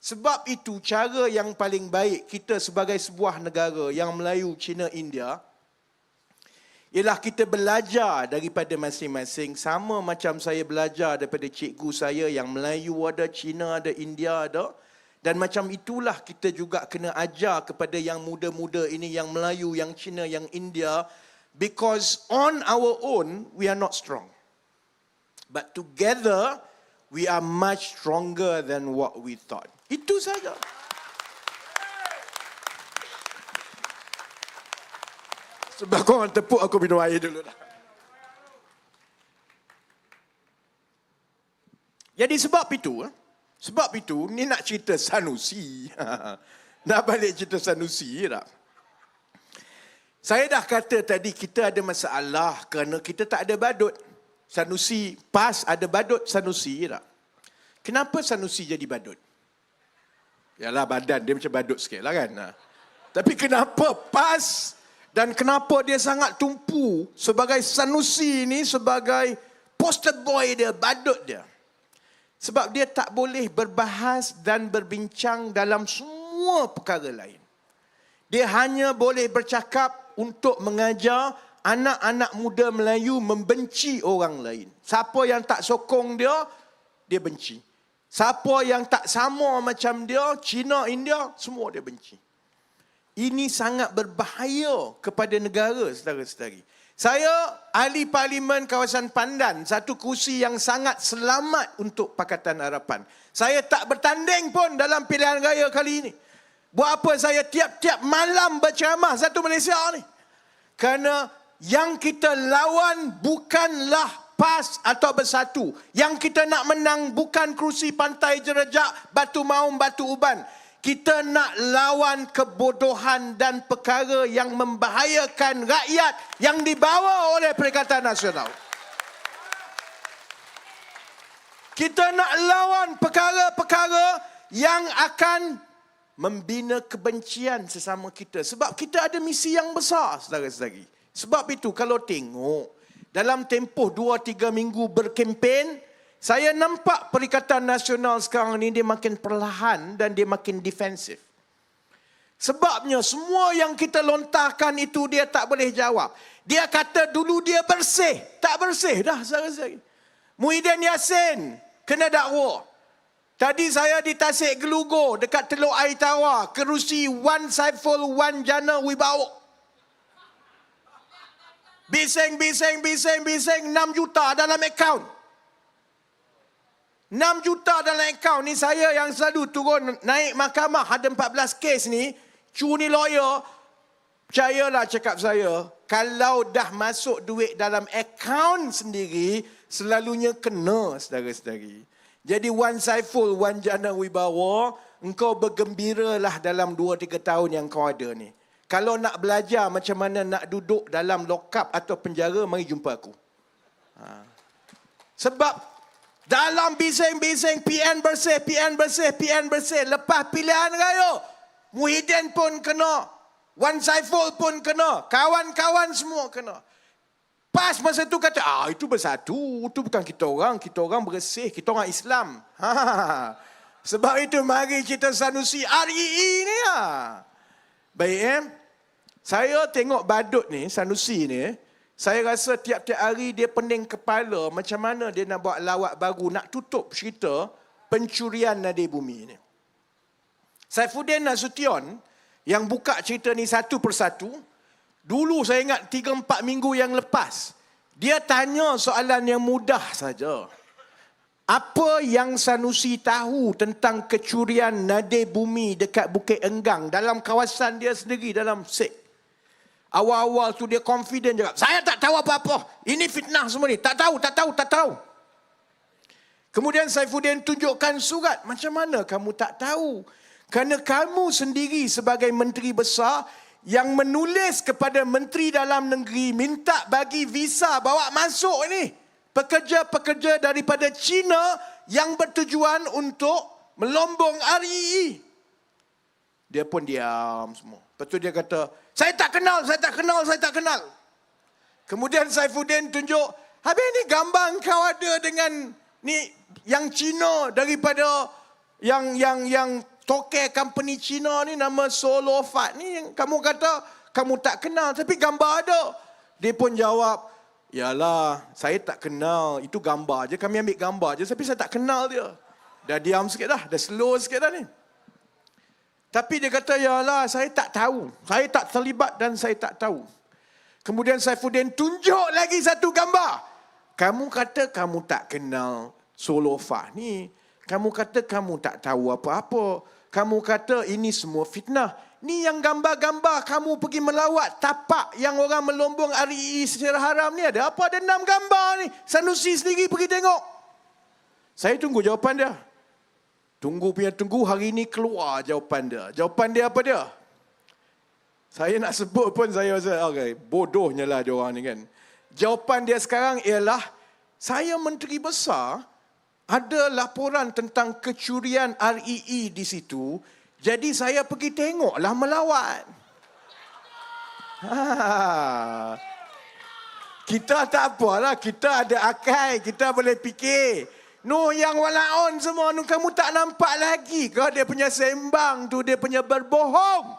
Sebab itu cara yang paling baik kita sebagai sebuah negara yang Melayu, Cina, India, ialah kita belajar daripada masing-masing. Sama macam saya belajar daripada cikgu saya yang Melayu ada, Cina ada, India ada. Dan macam itulah kita juga kena ajar kepada yang muda-muda ini, yang Melayu, yang Cina, yang India. Because on our own, we are not strong. But together, we are much stronger than what we thought. Itu saja. Sebab kau orang tepuk, aku minum air dulu dah. Jadi sebab itu, ni nak cerita Sanusi. Nak balik cerita Sanusi tak? Saya dah kata tadi kita ada masalah kerana kita tak ada badut. Sanusi PAS ada badut Sanusi tak? Kenapa Sanusi jadi badut? Yalah badan dia macam badut sikit lah kan. Tapi kenapa PAS dan kenapa dia sangat tumpu sebagai Sanusi ini sebagai poster boy dia, badut dia? Sebab dia tak boleh berbahas dan berbincang dalam semua perkara lain. Dia hanya boleh bercakap untuk mengajar anak-anak muda Melayu membenci orang lain. Siapa yang tak sokong dia, dia benci. Siapa yang tak sama macam dia, Cina, India, semua dia benci. Ini sangat berbahaya kepada negara, saudara-saudari. Saya ahli parlimen kawasan Pandan, satu kursi yang sangat selamat untuk Pakatan Harapan. Saya tak bertanding pun dalam pilihan raya kali ini. Buat apa saya tiap-tiap malam berceramah satu Malaysia ni? Kerana yang kita lawan bukanlah PAS atau Bersatu. Yang kita nak menang bukan kerusi Pantai Jerejak, Batu Maung, Batu Uban. Kita nak lawan kebodohan dan perkara yang membahayakan rakyat yang dibawa oleh Perikatan Nasional. Kita nak lawan perkara-perkara yang akan membina kebencian sesama kita. Sebab kita ada misi yang besar, saudara-saudari. Sebab itu kalau tengok dalam tempoh 2-3 minggu berkempen, saya nampak Perikatan Nasional sekarang ni dia makin perlahan dan dia makin defensif. Sebabnya semua yang kita lontarkan itu dia tak boleh jawab. Dia kata dulu dia bersih. Tak bersih dah, saudara-saudari. Muhyiddin Yassin kena dakwa. Tadi saya di Tasik Gelugur dekat Teluk Air Tawar, kerusi Wan Saiful Wan Jana Wibawa. Bising, 6 juta dalam akaun. 6 juta dalam akaun ni saya yang selalu turun naik mahkamah ada 14 kes ni. Cu ni lawyer, percayalah cakap saya, kalau dah masuk duit dalam akaun sendiri, selalunya kena, saudara-saudari. Jadi Wan Saiful, Wan Jana Wibawa, engkau bergembiralah dalam 2-3 tahun yang kau ada ni. Kalau nak belajar macam mana nak duduk dalam lokap atau penjara, mari jumpa aku. Sebab dalam bising-bising PN bersih, PN bersih, PN bersih. Lepas pilihan raya, Muhyiddin pun kena. Wan Saiful pun kena. Kawan-kawan semua kena. PAS masa tu kata, itu Bersatu. Itu bukan kita orang bersih. Kita orang Islam. Sebab itu mari kita Sanusi REE ni. Baik, saya tengok badut ni, Sanusi ni. Saya rasa tiap-tiap hari dia pening kepala macam mana dia nak buat lawak baru, nak tutup cerita pencurian nadi bumi ni. Saifuddin Nasution yang buka cerita ni satu persatu, dulu saya ingat 3-4 minggu yang lepas, dia tanya soalan yang mudah saja. Apa yang Sanusi tahu tentang kecurian nadi bumi dekat Bukit Enggang dalam kawasan dia sendiri, dalam SIK? Awal-awal tu dia confident cakap, saya tak tahu apa-apa. Ini fitnah semua ni. Tak tahu. Kemudian Saifuddin tunjukkan surat. Macam mana kamu tak tahu? Kerana kamu sendiri sebagai menteri besar yang menulis kepada Menteri Dalam Negeri minta bagi visa bawa masuk ni pekerja-pekerja daripada China yang bertujuan untuk melombong REE. Dia pun diam semua. Lepas tu dia kata, saya tak kenal. Kemudian Saifuddin tunjuk, habis ni gambar kau ada dengan ni yang Cina daripada yang tokek company Cina ni nama Solofat ni, yang kamu kata kamu tak kenal tapi gambar ada. Dia pun jawab, yalah saya tak kenal, itu gambar je, kami ambil gambar je tapi saya tak kenal dia. Dah diam sikit dah slow sikit dah ni. Tapi dia kata, yalah saya tak tahu. Saya tak terlibat dan saya tak tahu. Kemudian Saifuddin tunjuk lagi satu gambar. Kamu kata kamu tak kenal Solofah ni. Kamu kata kamu tak tahu apa-apa. Kamu kata ini semua fitnah. Ni yang gambar-gambar kamu pergi melawat tapak yang orang melombong REE secara haram ni ada. Apa ada 6 gambar ni? Sanusi sendiri pergi tengok. Saya tunggu jawapan dia. Tunggu hari ni keluar jawapan dia. Jawapan dia apa dia? Saya nak sebut pun saya rasa okay, bodohnya lah dia orang ni kan. Jawapan dia sekarang ialah, saya menteri besar, ada laporan tentang kecurian REE di situ, jadi saya pergi tengoklah melawat. Kita tak apalah, kita ada akal, kita boleh fikir. No, yang walaon semua nu kamu tak nampak lagi ke dia punya sembang tu, dia punya berbohong.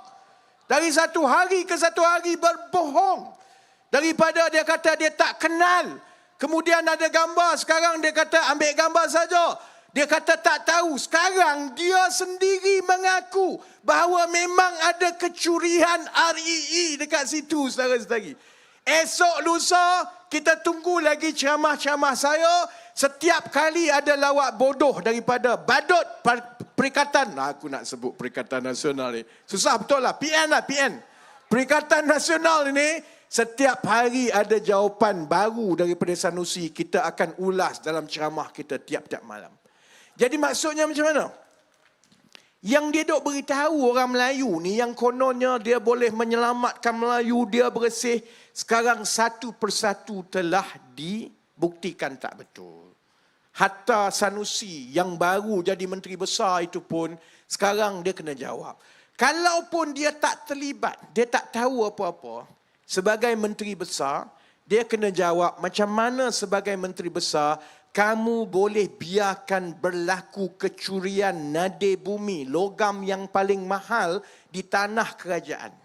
Dari satu hari ke satu hari berbohong. Daripada dia kata dia tak kenal, kemudian ada gambar, sekarang dia kata ambil gambar saja. Dia kata tak tahu, sekarang dia sendiri mengaku bahawa memang ada kecurian REE dekat situ, saudara-saudari. Esok lusa kita tunggu lagi ceramah-ceramah saya. Setiap kali ada lawak bodoh daripada badut Perikatan. Aku nak sebut Perikatan Nasional ni. Susah betul lah. PN lah, PN. Perikatan Nasional ini, setiap hari ada jawapan baru daripada Sanusi. Kita akan ulas dalam ceramah kita tiap-tiap malam. Jadi maksudnya macam mana? Yang dia dok beritahu orang Melayu ni, yang kononnya dia boleh menyelamatkan Melayu, dia bersih, sekarang satu persatu telah dibuktikan tak betul. Hatta Sanusi yang baru jadi menteri besar itu pun, sekarang dia kena jawab. Kalaupun dia tak terlibat, dia tak tahu apa-apa, sebagai menteri besar, dia kena jawab macam mana sebagai menteri besar, kamu boleh biarkan berlaku kecurian nadi bumi, logam yang paling mahal di tanah kerajaan.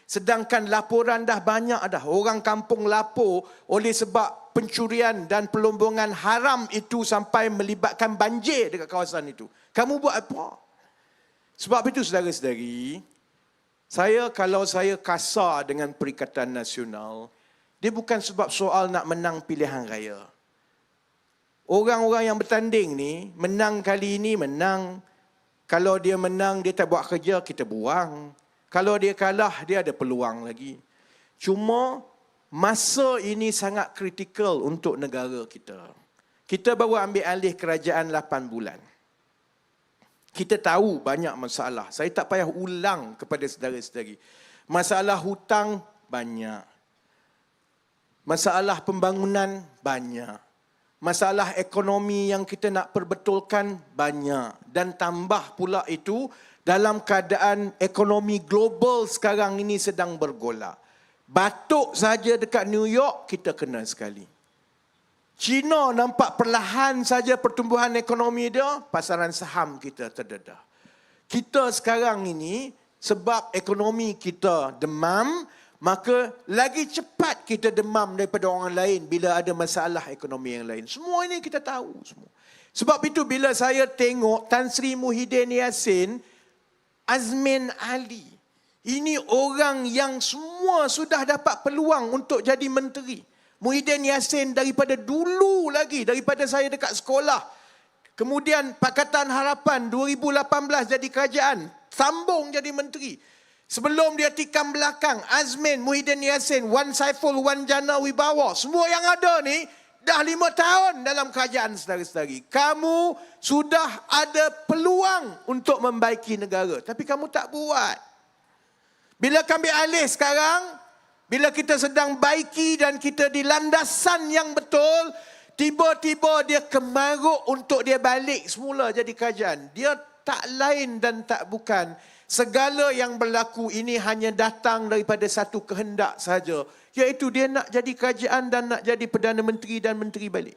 Sedangkan laporan dah banyak dah. Orang kampung lapor oleh sebab pencurian dan pelombongan haram itu sampai melibatkan banjir dekat kawasan itu. Kamu buat apa? Sebab itu saudara-saudari, kalau saya kasar dengan Perikatan Nasional, dia bukan sebab soal nak menang pilihan raya. Orang-orang yang bertanding ni, menang kali ini, menang. Kalau dia menang, dia tak buat kerja, kita buang. Kalau dia kalah, dia ada peluang lagi. Cuma, masa ini sangat kritikal untuk negara kita. Kita baru ambil alih kerajaan 8 bulan. Kita tahu banyak masalah. Saya tak payah ulang kepada saudara-saudari. Masalah hutang, banyak. Masalah pembangunan, banyak. Masalah ekonomi yang kita nak perbetulkan banyak. Dan tambah pula itu, dalam keadaan ekonomi global sekarang ini sedang bergolak. Batuk saja dekat New York, kita kena sekali. China nampak perlahan saja pertumbuhan ekonomi dia, pasaran saham kita terdedah. Kita sekarang ini, sebab ekonomi kita demam, maka lagi cepat kita demam daripada orang lain bila ada masalah ekonomi yang lain. Semua ini kita tahu semua. Sebab itu bila saya tengok Tan Sri Muhyiddin Yassin, Azmin Ali, ini orang yang semua sudah dapat peluang untuk jadi menteri. Muhyiddin Yassin daripada dulu lagi, daripada saya dekat sekolah. Kemudian Pakatan Harapan 2018 jadi kerajaan, sambung jadi menteri. Sebelum dia tikam belakang, Azmin, Muhyiddin Yassin, Wan Saiful, Wan Jana Wibawa, semua yang ada ni dah 5 tahun dalam kerajaan saudara-saudari. Kamu sudah ada peluang untuk membaiki negara, tapi kamu tak buat. Bila kami alih sekarang, bila kita sedang baiki dan kita di landasan yang betul, tiba-tiba dia kemaruk untuk dia balik semula jadi kerajaan. Dia tak lain dan tak bukan. Segala yang berlaku ini hanya datang daripada satu kehendak saja, iaitu dia nak jadi kerajaan dan nak jadi Perdana Menteri dan menteri balik.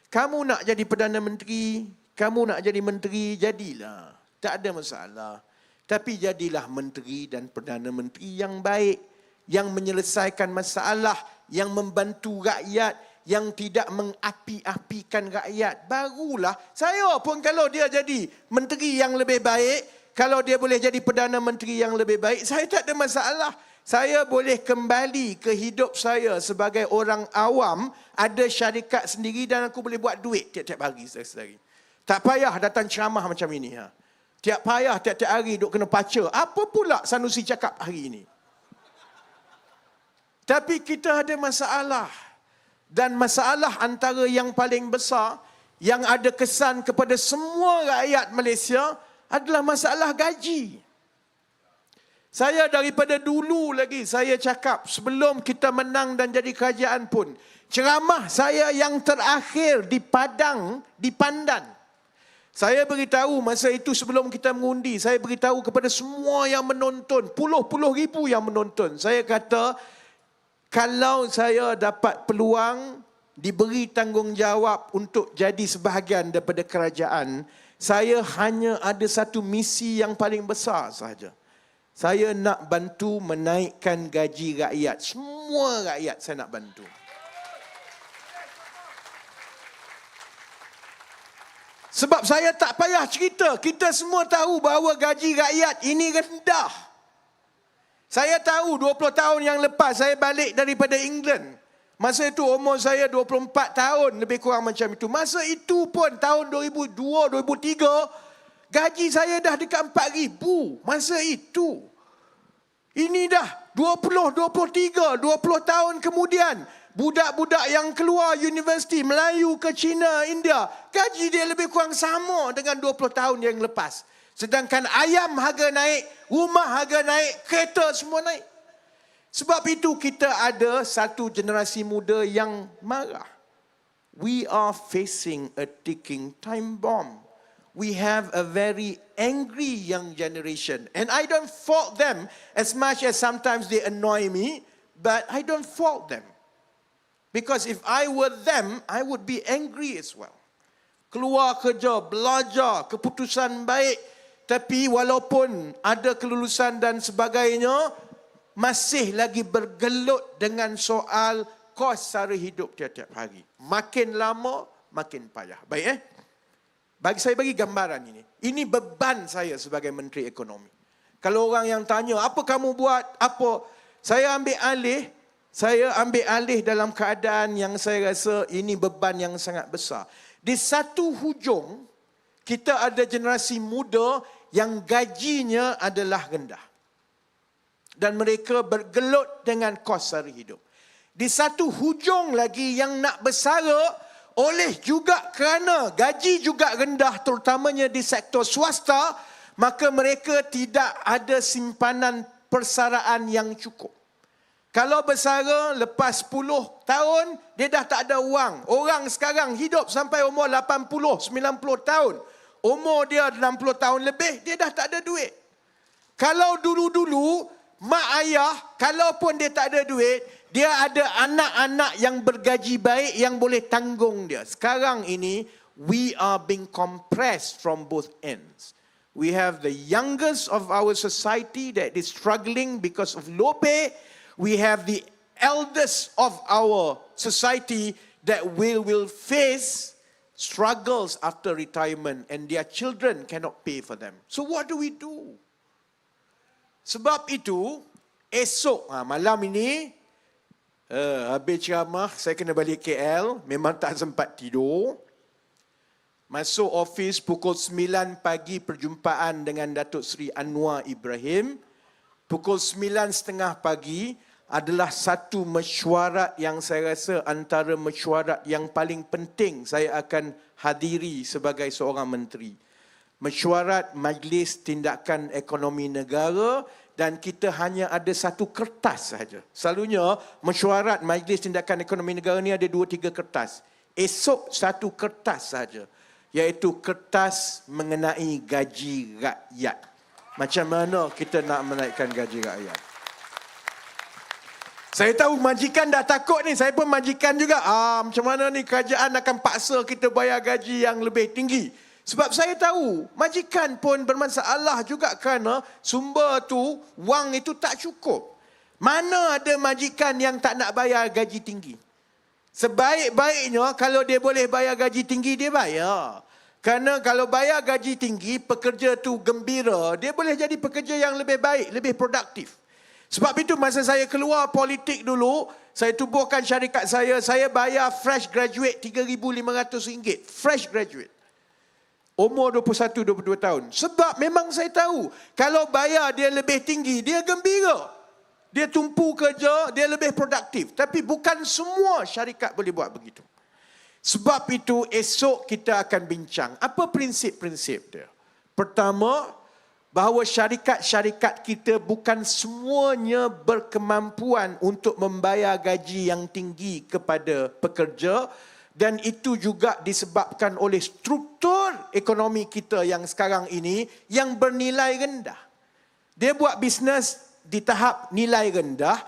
Kamu nak jadi Perdana Menteri, kamu nak jadi menteri, jadilah. Tak ada masalah. Tapi jadilah menteri dan Perdana Menteri yang baik, yang menyelesaikan masalah, yang membantu rakyat, yang tidak mengapi-apikan rakyat. Barulah, saya pun kalau dia jadi menteri yang lebih baik, kalau dia boleh jadi Perdana Menteri yang lebih baik, saya tak ada masalah. Saya boleh kembali ke hidup saya sebagai orang awam, ada syarikat sendiri dan aku boleh buat duit tiap-tiap hari. Tak payah datang ceramah macam ini. Tiap-tiap hari duk kena baca. Apa pula Sanusi cakap hari ini? Tapi kita ada masalah. Dan masalah antara yang paling besar, yang ada kesan kepada semua rakyat Malaysia, adalah masalah gaji. Saya daripada dulu lagi, saya cakap sebelum kita menang dan jadi kerajaan pun, ceramah saya yang terakhir di Padang, di Pandan. Saya beritahu masa itu sebelum kita mengundi, saya beritahu kepada semua yang menonton, puluh-puluh ribu yang menonton. Saya kata, kalau saya dapat peluang, diberi tanggungjawab untuk jadi sebahagian daripada kerajaan, saya hanya ada satu misi yang paling besar sahaja. Saya nak bantu menaikkan gaji rakyat. Semua rakyat saya nak bantu. Sebab saya tak payah cerita. Kita semua tahu bahawa gaji rakyat ini rendah. Saya tahu 20 tahun yang lepas saya balik daripada England. Masa itu umur saya 24 tahun, lebih kurang macam itu. Masa itu pun tahun 2002, 2003, gaji saya dah dekat 4,000. Masa itu. Ini dah 20, 23, 20 tahun kemudian. Budak-budak yang keluar universiti Melayu ke China, India, gaji dia lebih kurang sama dengan 20 tahun yang lepas. Sedangkan ayam harga naik, rumah harga naik, kereta semua naik. Sebab itu kita ada satu generasi muda yang marah. We are facing a ticking time bomb. We have a very angry young generation. And I don't fault them as much as sometimes they annoy me, but I don't fault them. Because if I were them, I would be angry as well. Keluar kerja, belajar, keputusan baik. Tapi walaupun ada kelulusan dan sebagainya, masih lagi bergelut dengan soal kos sara hidup tiap-tiap hari. Makin lama, makin payah. Baik saya bagi gambaran ini. Ini beban saya sebagai Menteri Ekonomi. Kalau orang yang tanya, apa kamu buat? Apa? Saya ambil alih dalam keadaan yang saya rasa ini beban yang sangat besar. Di satu hujung, kita ada generasi muda yang gajinya adalah rendah. Dan mereka bergelut dengan kos sara hidup. Di satu hujung lagi yang nak bersara oleh juga kerana gaji juga rendah terutamanya di sektor swasta, maka mereka tidak ada simpanan persaraan yang cukup. Kalau bersara lepas 10 tahun, dia dah tak ada wang. Orang sekarang hidup sampai umur 80, 90 tahun. Umur dia 60 tahun lebih, dia dah tak ada duit. Kalau dulu-dulu, mak ayah, kalaupun dia tak ada duit, dia ada anak-anak yang bergaji baik yang boleh tanggung dia. Sekarang ini, we are being compressed from both ends. We have the youngest of our society that is struggling because of low pay. We have the eldest of our society that will face struggles after retirement and their children cannot pay for them. So what do we do? Sebab itu, esok malam ini, habis ceramah, saya kena balik KL, memang tak sempat tidur. Masuk office pukul 9 pagi perjumpaan dengan Datuk Seri Anwar Ibrahim. Pukul 9.30 pagi adalah satu mesyuarat yang saya rasa antara mesyuarat yang paling penting saya akan hadiri sebagai seorang menteri. Mesyuarat Majlis Tindakan Ekonomi Negara dan kita hanya ada satu kertas saja. Selalunya mesyuarat Majlis Tindakan Ekonomi Negara ni ada 2-3 kertas. Esok satu kertas saja, iaitu kertas mengenai gaji rakyat. Macam mana kita nak menaikkan gaji rakyat? Saya tahu majikan dah takut ni. Saya pun majikan juga. Macam mana ni kerajaan akan paksa kita bayar gaji yang lebih tinggi. Sebab saya tahu majikan pun bermasalah juga kerana sumber tu, wang itu tak cukup. Mana ada majikan yang tak nak bayar gaji tinggi? Sebaik-baiknya kalau dia boleh bayar gaji tinggi, dia bayar. Kerana kalau bayar gaji tinggi, pekerja tu gembira. Dia boleh jadi pekerja yang lebih baik, lebih produktif. Sebab itu masa saya keluar politik dulu, saya tubuhkan syarikat saya bayar fresh graduate RM3,500. Fresh graduate. Umur 21-22 tahun. Sebab memang saya tahu, kalau bayar dia lebih tinggi, dia gembira. Dia tumpu kerja, dia lebih produktif. Tapi bukan semua syarikat boleh buat begitu. Sebab itu esok kita akan bincang. Apa prinsip-prinsip dia? Pertama, bahawa syarikat-syarikat kita bukan semuanya berkemampuan untuk membayar gaji yang tinggi kepada pekerja, dan itu juga disebabkan oleh struktur ekonomi kita yang sekarang ini yang bernilai rendah. Dia buat bisnes di tahap nilai rendah,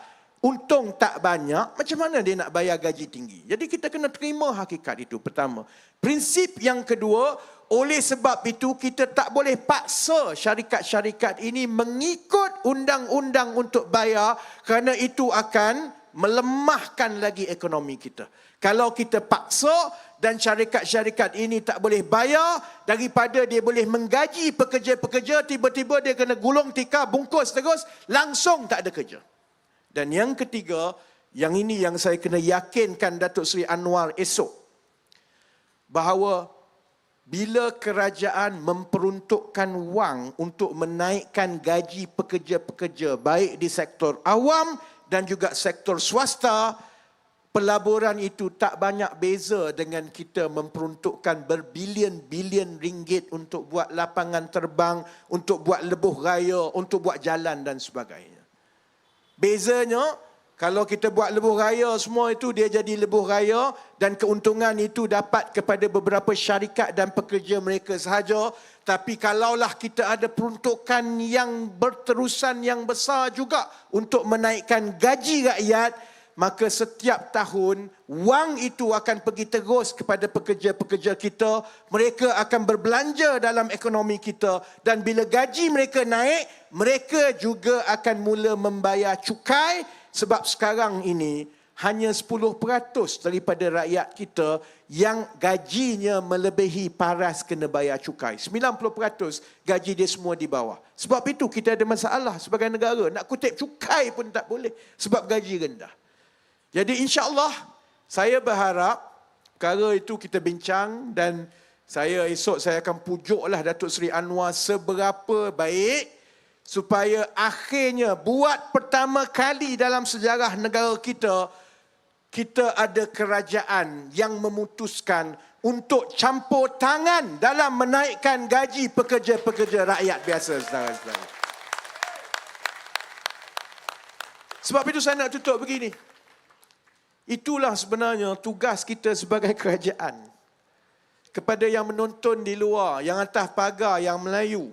untung tak banyak, macam mana dia nak bayar gaji tinggi? Jadi kita kena terima hakikat itu, pertama. Prinsip yang kedua, oleh sebab itu kita tak boleh paksa syarikat-syarikat ini mengikut undang-undang untuk bayar, kerana itu akan melemahkan lagi ekonomi kita. Kalau kita paksa dan syarikat-syarikat ini tak boleh bayar, daripada dia boleh menggaji pekerja-pekerja, tiba-tiba dia kena gulung tikar, bungkus terus, langsung tak ada kerja. Dan yang ketiga, yang ini yang saya kena yakinkan Datuk Seri Anwar esok, bahawa bila kerajaan memperuntukkan wang untuk menaikkan gaji pekerja-pekerja, baik di sektor awam dan juga sektor swasta, pelaburan itu tak banyak beza dengan kita memperuntukkan berbilion-bilion ringgit untuk buat lapangan terbang, untuk buat lebuh raya, untuk buat jalan dan sebagainya. Bezanya, kalau kita buat lebuh raya semua itu, dia jadi lebuh raya dan keuntungan itu dapat kepada beberapa syarikat dan pekerja mereka sahaja. Tapi kalaulah kita ada peruntukan yang berterusan yang besar juga untuk menaikkan gaji rakyat, maka setiap tahun wang itu akan pergi terus kepada pekerja-pekerja kita. Mereka akan berbelanja dalam ekonomi kita, dan bila gaji mereka naik, mereka juga akan mula membayar cukai. Sebab sekarang ini hanya 10% daripada rakyat kita yang gajinya melebihi paras kena bayar cukai. 90% gaji dia semua di bawah. Sebab itu kita ada masalah sebagai negara. Nak kutip cukai pun tak boleh sebab gaji rendah. Jadi insya-Allah saya berharap perkara itu kita bincang, dan esok saya akan pujuklah Datuk Seri Anwar seberapa baik supaya akhirnya buat pertama kali dalam sejarah negara kita, kita ada kerajaan yang memutuskan untuk campur tangan dalam menaikkan gaji pekerja-pekerja rakyat biasa, saudara-saudara. Sebab itu saya nak tutup begini. Itulah sebenarnya tugas kita sebagai kerajaan. Kepada yang menonton di luar, yang atas pagar, yang Melayu,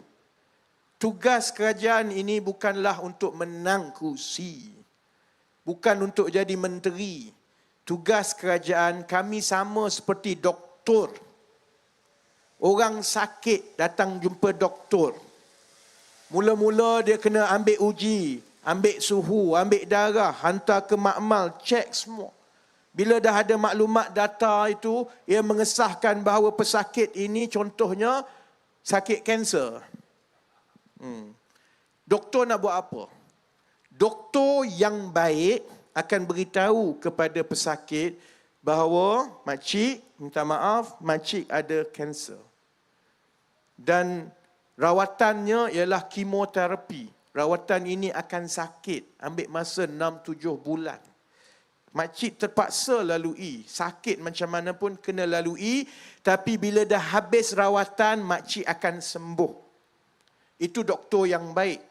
tugas kerajaan ini bukanlah untuk menang kursi, bukan untuk jadi menteri. Tugas kerajaan kami sama seperti doktor. Orang sakit datang jumpa doktor. Mula-mula dia kena ambil uji, ambil suhu, ambil darah, hantar ke makmal, cek semua. Bila dah ada maklumat data itu, ia mengesahkan bahawa pesakit ini contohnya sakit kanser. Doktor nak buat apa? Doktor yang baik akan beritahu kepada pesakit bahawa makcik, minta maaf, makcik ada kanser. Dan rawatannya ialah kemoterapi. Rawatan ini akan sakit, ambil masa 6-7 bulan. Makcik terpaksa lalui, sakit macam mana pun kena lalui, tapi bila dah habis rawatan, makcik akan sembuh. Itu doktor yang baik.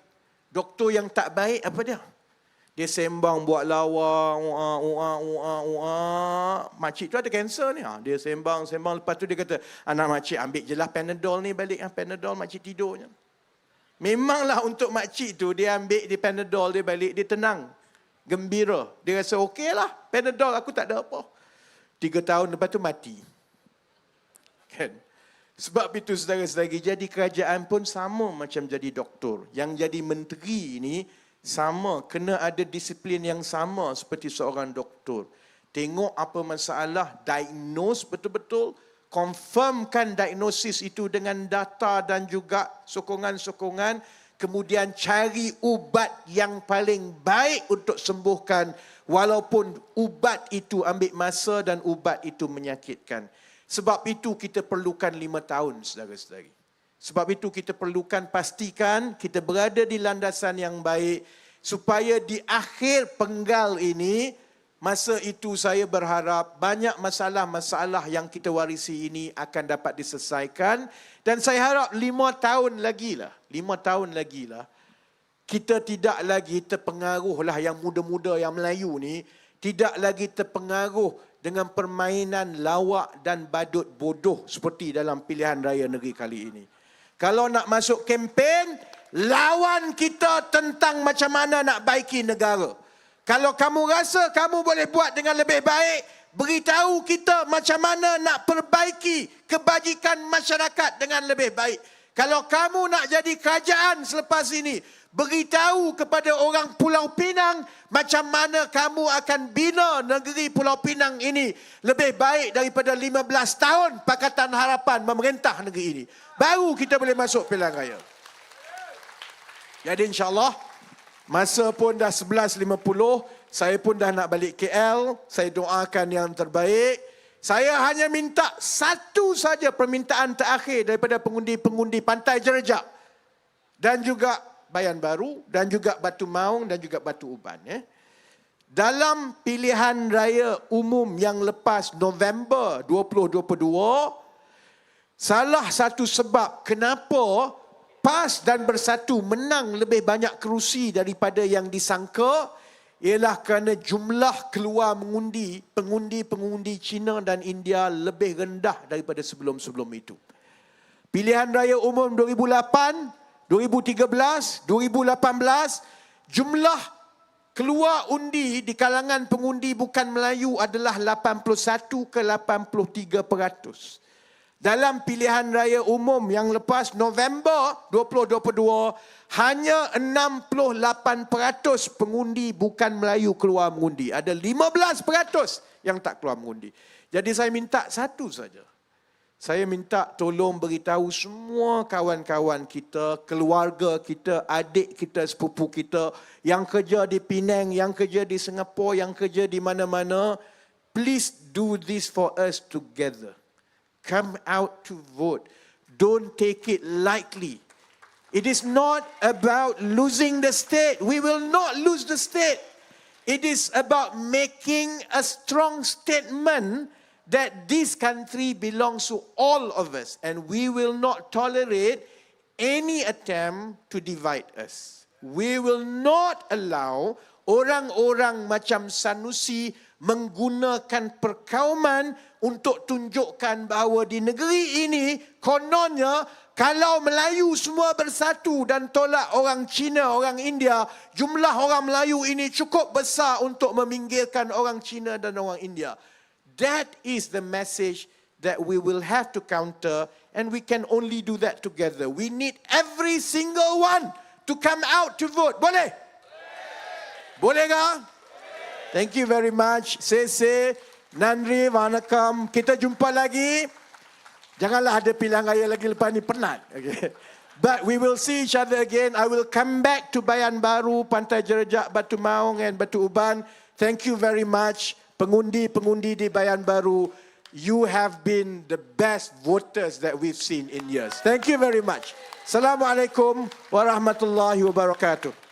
Doktor yang tak baik apa dia? Dia sembang buat lawa, makcik tu ada kanser ni. Dia sembang, lepas tu dia kata, anak makcik ambil je lah Panadol ni balik, Panadol makcik tidurnya. Memanglah untuk makcik tu, dia ambil di Panadol dia balik, dia tenang, gembira. Dia rasa okey lah, Panadol aku tak ada apa. 3 tahun lepas tu mati. Kan? Sebab itu saudara-saudari, jadi kerajaan pun sama macam jadi doktor. Yang jadi menteri ni sama, kena ada disiplin yang sama seperti seorang doktor. Tengok apa masalah, diagnose betul-betul, confirmkan diagnosis itu dengan data dan juga sokongan-sokongan, kemudian cari ubat yang paling baik untuk sembuhkan, walaupun ubat itu ambil masa dan ubat itu menyakitkan. Sebab itu kita perlukan 5 tahun, saudara-saudari. Sebab itu kita perlukan pastikan kita berada di landasan yang baik, supaya di akhir penggal ini, masa itu saya berharap banyak masalah-masalah yang kita warisi ini akan dapat diselesaikan. Dan saya harap 5 tahun lagi lah, kita tidak lagi terpengaruh lah, yang muda-muda yang Melayu ni, tidak lagi terpengaruh dengan permainan lawak dan badut bodoh seperti dalam pilihan raya negeri kali ini. Kalau nak masuk kempen, lawan kita tentang macam mana nak baiki negara. Kalau kamu rasa kamu boleh buat dengan lebih baik, beritahu kita macam mana nak perbaiki kebajikan masyarakat dengan lebih baik. Kalau kamu nak jadi kerajaan selepas ini, beritahu kepada orang Pulau Pinang macam mana kamu akan bina negeri Pulau Pinang ini lebih baik daripada 15 tahun Pakatan Harapan memerintah negeri ini. Baru kita boleh masuk pilihan raya. Jadi insyaAllah, masa pun dah 11.50, saya pun dah nak balik KL. Saya doakan yang terbaik. Saya hanya minta satu saja permintaan terakhir daripada pengundi-pengundi Pantai Jerejak dan juga Bayan Baru dan juga Batu Maung dan juga Batu Uban. Dalam pilihan raya umum yang lepas November 2022, salah satu sebab kenapa PAS dan Bersatu menang lebih banyak kerusi daripada yang disangka ialah kerana jumlah keluar mengundi, pengundi-pengundi Cina dan India lebih rendah daripada sebelum-sebelum itu. Pilihan raya umum 2008, 2013, 2018, jumlah keluar undi di kalangan pengundi bukan Melayu adalah 81 ke 83%. Dalam pilihan raya umum yang lepas November 2022, hanya 68% pengundi bukan Melayu keluar mengundi. Ada 15% yang tak keluar mengundi. Jadi saya minta satu saja. Saya minta tolong beritahu semua kawan-kawan kita, keluarga kita, adik kita, sepupu kita yang kerja di Penang, yang kerja di Singapura, yang kerja di mana-mana. Please do this for us together. Come out to vote. Don't take it lightly. It is not about losing the state. We will not lose the state. It is about making a strong statement that this country belongs to all of us. And we will not tolerate any attempt to divide us. We will not allow orang-orang macam Sanusi menggunakan perkauman untuk tunjukkan bahawa di negeri ini kononnya kalau Melayu semua bersatu dan tolak orang Cina, orang India, jumlah orang Melayu ini cukup besar untuk meminggirkan orang Cina dan orang India. That is the message that we will have to counter, and we can only do that together. We need every single one to come out to vote. Boleh? Boleh kah? Thank you very much. Sese, Nandri, Vanakam. Kita jumpa lagi. Janganlah ada pilihan raya lagi lepas ni, penat. Okay. But we will see each other again. I will come back to Bayan Baru, Pantai Jerejak, Batu Maung and Batu Uban. Thank you very much. Pengundi-pengundi di Bayan Baru, you have been the best voters that we've seen in years. Thank you very much. Assalamualaikum warahmatullahi wabarakatuh.